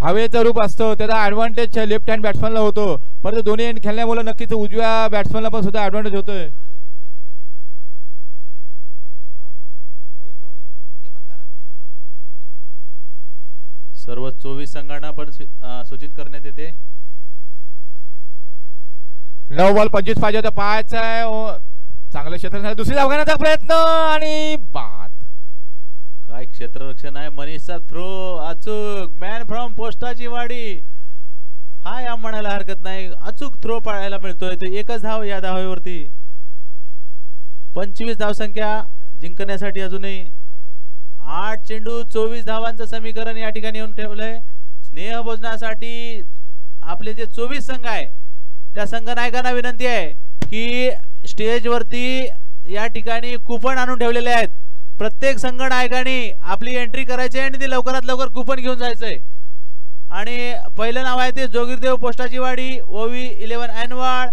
हवेचं रूप असतं, त्याचा ऍडव्हान्टेज लेफ्ट हँड बॅट्समॅनला होतो, परंतु दोन्ही एंड खेळण्यामुळे नक्कीच उजव्या बॅट्समॅनला पण सुद्धा ऍडव्हान्टेज होतोय. सर्व 24 संघांना पण सूचित करण्यात येते. 9 बॉल 25 पाहिजे होता, पाहायचं आहे. चांगलं क्षेत्र, दुसरी धाव घेण्याचा प्रयत्न आणि बाद. काय क्षेत्ररक्षण आहे. मनीषचा थ्रो अचूक. मॅन फ्रॉम पोस्टाची वाडी हा या म्हणायला हरकत नाही. अचूक थ्रो पाहायला मिळतोय. तो एकच धाव या धावेवरती. 25 धावसंख्या जिंकण्यासाठी अजूनही 8 चेंडू 24 धावांचं समीकरण या ठिकाणी येऊन ठेवलंय. स्नेहभोजनासाठी आपले जे 24 संघ आहे त्या संघनायकांना विनंती आहे की स्टेजवरती या ठिकाणी कुपन आणून ठेवलेले आहेत. प्रत्येक संघनायकांनी आपली एंट्री करायची आहे आणि ती लवकरात लवकर कुपन घेऊन जायचंय. आणि पहिलं नाव आहे ते जोगीरदेव पोस्टाची वाडी, ओवी 11 ऐनवाड.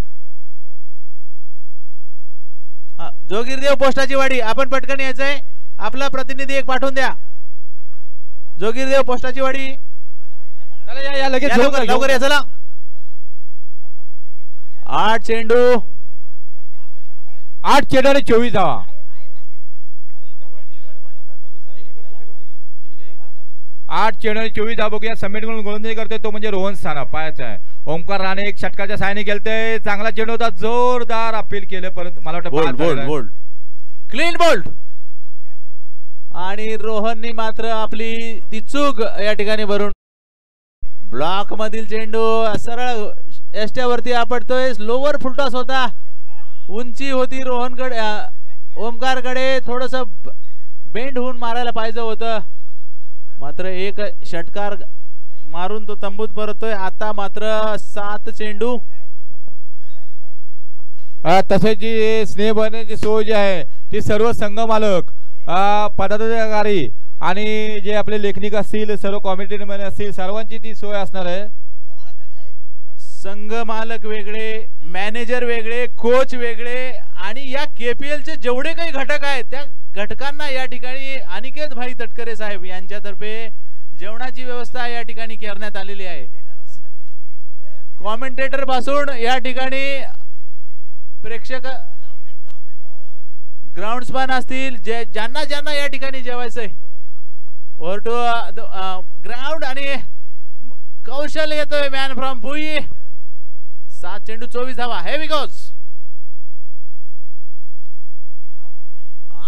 जोगीरदेव पोस्टाची वाडी, आपण पटकन यायचंय. आपला प्रतिनिधी एक पाठवून द्या. जोगीरदेव पोस्टाची वाडी, चला या लगेच लवकर या चला. 8 चेंडू आणि 24 धावा. 8 चेंडू आणि 24 धावा. बघूया समेट म्हणून गोलंदाजी करतोय तो म्हणजे रोहन सानप. पाहायचं आहे. ओमकार राणे एक षटकाच्या साहाय्याने खेळतोय. चांगला चेंडू होता, जोरदार अपील केलं, परंतु मला वाटतं क्लीन बोल्ड. आणि रोहननी मात्र आपली ती चूक या ठिकाणी भरून ब्लॉक मधील चेंडू सरळ एस्ट्यावरती आपटतोय. लोवर फुलटॉस होता, उंची होती रोहनकडे, ओमकारकडे थोडस बेंड होऊन मारायला पाहिजे होतं, मात्र एक षटकार मारून तो तंबूत परतोय. आता मात्र 7 चेंडू. तसेच जी स्नेहभोजनाची सोय जी आहे ती सर्व संघ मालक, पदाधिकारी आणि जे आपले लेखनिक असतील, सर्व कॉमिटी मेंबर असतील, सर्वांची ती सोय असणार आहे. संघ मालक वेगळे, मॅनेजर वेगळे, कोच वेगळे आणि या केपीएल चे जेवढे काही घटक आहेत त्या घटकांना या ठिकाणी अनिकेत भाई तटकरे साहेब यांच्यातर्फे जेवणाची व्यवस्था या ठिकाणी करण्यात आलेली आहे. कॉमेंटेटर पासून या ठिकाणी प्रेक्षक ग्राउंड स्पॅन असतील जे ज्यांना ज्यांना या ठिकाणी जेवायचंय ओव्हर टू ग्राउंड आणि कौशल येतोय मॅन फ्रॉम भुई 7 चेंडू 24 धावा हेवी गोज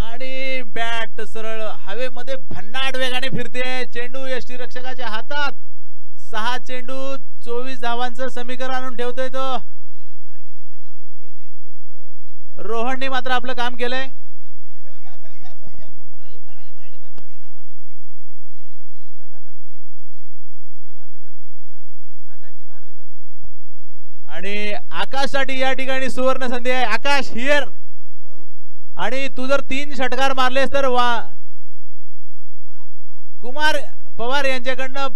आणि बॅट सरळ हवेमध्ये भन्नाट वेगाने फिरते चेंडू यष्टीरक्षकाच्या हातात 6 चेंडू 24 धावांचं समीकरण आणून ठेवतोय तो रोहनने मात्र आपलं काम केलंय आणि आकाशसाठी या ठिकाणी सुवर्ण संधी आहे आकाश हियर आणि तू जर 3 षटकार मारलेस तर कुमार पवार यांच्याकडनं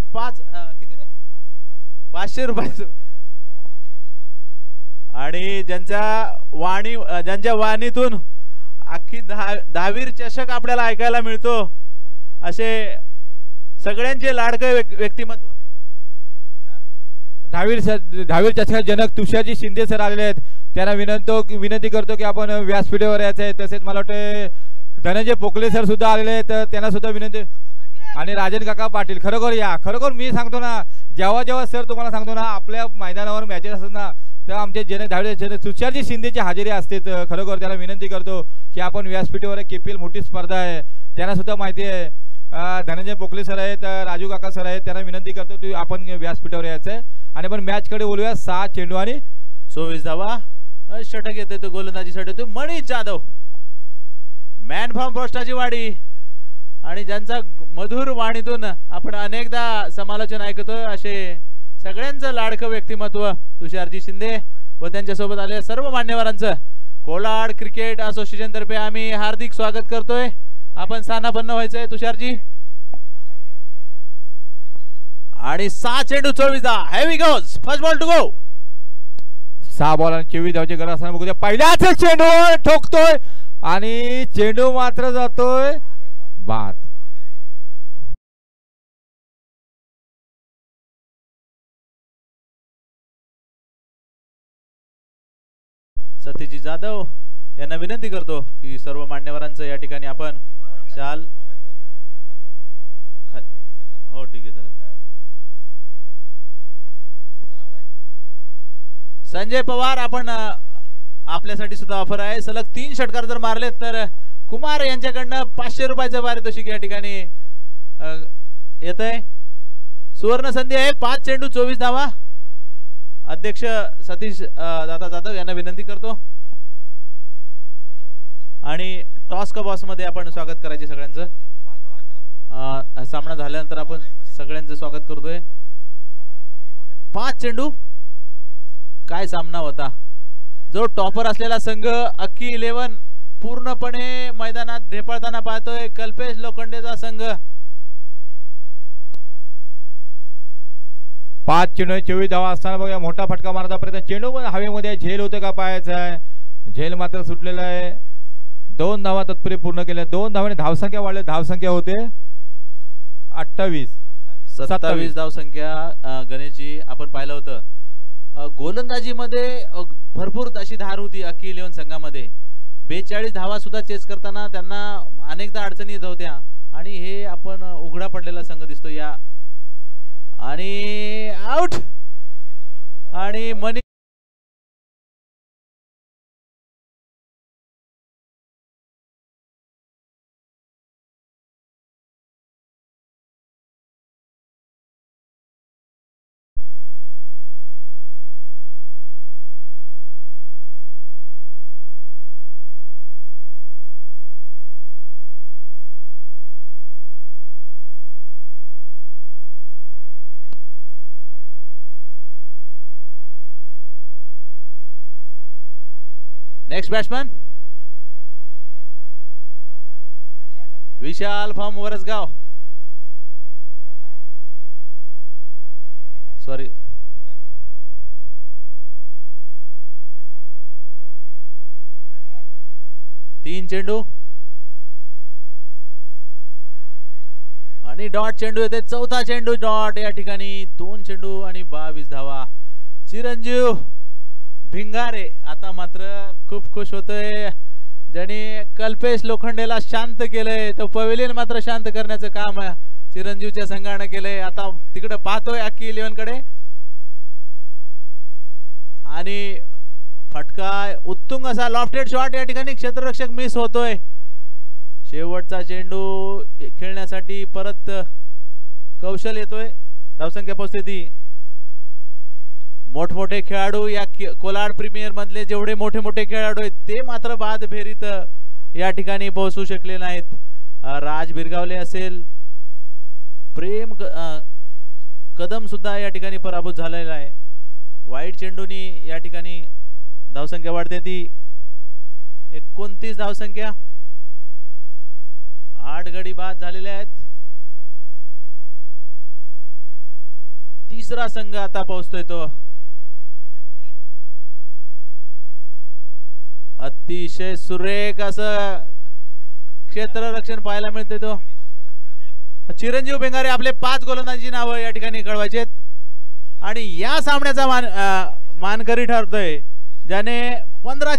500 रुपये आणि ज्यांच्या वाणीतून अख्खी 10वीर चषक आपल्याला ऐकायला मिळतो असे सगळ्यांचे लाडके व्यक्तिमत्व 10वीर चषक जनक तुषारजी शिंदे सर आलेले आहेत त्यांना विनंती करतो की आपण व्यासपीठावर यायचं आहे तसेच मला वाटतं धनंजय पोकले सर सुद्धा आलेले आहेत त्यांना सुद्धा विनंती आणि राजन काका पाटील खरोखर या खरोखर मी सांगतो ना जेव्हा सर तुम्हाला सांगतो ना आपल्या मैदानावर मॅचेस असतात ना तेव्हा आमचे जनक 10वीर जनक तुषारजी शिंदेची हजेरी असतेच खरोखर त्याला विनंती करतो की आपण व्यासपीठावर KPL मोठी स्पर्धा आहे त्यांना सुद्धा माहिती आहे धनंजय पोकले सर आहेत राजू काका सर आहेत त्यांना विनंती करतो की आपण व्यासपीठावर यायचं आहे आणि पण मॅच कडे बोलूया 6 चेंडू आणि 24 धावा षटक येतोय तो गोलंदाजीसाठी तो मनीष जाधव मॅन फ्रॉम पोस्टाची वाडी आणि ज्यांचा मधुर वाणीतून आपण अनेकदा समालोचन ऐकतोय असे सगळ्यांचं लाडकं व्यक्तिमत्व तुषारजी शिंदे व त्यांच्यासोबत आलेल्या सर्व मान्यवरांचं कोलाड क्रिकेट असोसिएशन तर्फे आम्ही हार्दिक स्वागत करतोय आपण स्थानापन्न व्हायचंय तुषारजी आणि 6 चेंडू 24 धावा here we go first ball to go 6 ball आणि 24 धावाची गरज असताना बघूया पहिल्याच चेंडू ठोकतोय आणि चेंडू मात्र जातोय बाद सतीजी जाधव यांना विनंती करतो की सर्व मान्यवरांचं या ठिकाणी आपण चाल हो ठीक आहे चालेल संजय पवार आपण आपल्यासाठी सुद्धा ऑफर आहे सलग 3 षटकार जर मारले तर कुमार यांच्याकडनं 500 रुपयाचं पारितोषिक या ठिकाणी येत आहे सुवर्ण संधी आहे 5 चेंडू 24 धावा अध्यक्ष सतीश दादा जाधव यांना विनंती करतो आणि टॉस का बॉस मध्ये आपण स्वागत करायचे सगळ्यांचं सामना झाल्यानंतर आपण सगळ्यांचं स्वागत करतोय 5 चेंडू काय सामना होता जो टॉपर असलेला संघ अख्खी 11 पूर्णपणे मैदानात ढेपाळताना पाहतोय कल्पेश लोखंडेचा संघ 5 चेंडू 24 धावा असताना बघा मोठा फटका मारता प्रयत्न चेंडू पण हवेमध्ये झेल होते का पाहायचं आहे झेल मात्र सुटलेला आहे 2 धावा तत्परे पूर्ण केल्या 2 धावाने धावसंख्या वाढली धावसंख्या होते 27 धावसंख्या गणेशजी आपण पाहिलं होतं गोलंदाजी मध्ये भरपूर अशी धार होती अख्खी 11 संघामध्ये 42 धावा सुद्धा चेस करताना त्यांना अनेकदा अडचणी येत होत्या आणि हे आपण उघडा पडलेला संघ दिसतो या आणि आउट आणि मनी next batsman Vishal from Varasgaon sorry तीन चेंडू आणि डॉट चेंडू येते चौथा चेंडू डॉट या ठिकाणी 2 चेंडू आणि 22 धावा चिरंजीव भिंगारे आता मात्र खूप खुश होतोय, ज्याने कल्पेश लोखंडेला शांत केलंय. तो पवेलियन मात्र शांत करण्याचं काम चिरंजीवच्या संघाने केलंय. आता तिकडे पाहतोय अख्खी 11 कडे आणि फटका उत्तुंग असा लॉफ्टेड शॉट या ठिकाणी क्षेत्ररक्षक मिस होतोय. शेवटचा चेंडू खेळण्यासाठी परत कौशल येतोय. धावसंख्या पोहोचते. मोठमोठे खेळाडू या कोलाड प्रीमियर मधले जेवढे मोठे मोठे खेळाडू आहेत ते मात्र बाद फेरीत या ठिकाणी पोहोचू शकले नाहीत. राज बिरगावले असेल, प्रेम कदम सुद्धा या ठिकाणी पराभूत झालेला आहे. वाईट चेंडूनी या ठिकाणी धावसंख्या वाढते ती 29 धावसंख्या. 8 गडी बाद झालेले आहेत. तिसरा संघ आता पोहोचतोय तो. अतिशय सुरेख असं क्षेत्ररक्षण पाहायला मिळते तो. चिरंजीव बेंगारे आपले 5 गोलंदाजी नाव या ठिकाणी कळवायचे आणि या सामन्याचा मानकरी ठरतोय, ज्याने 15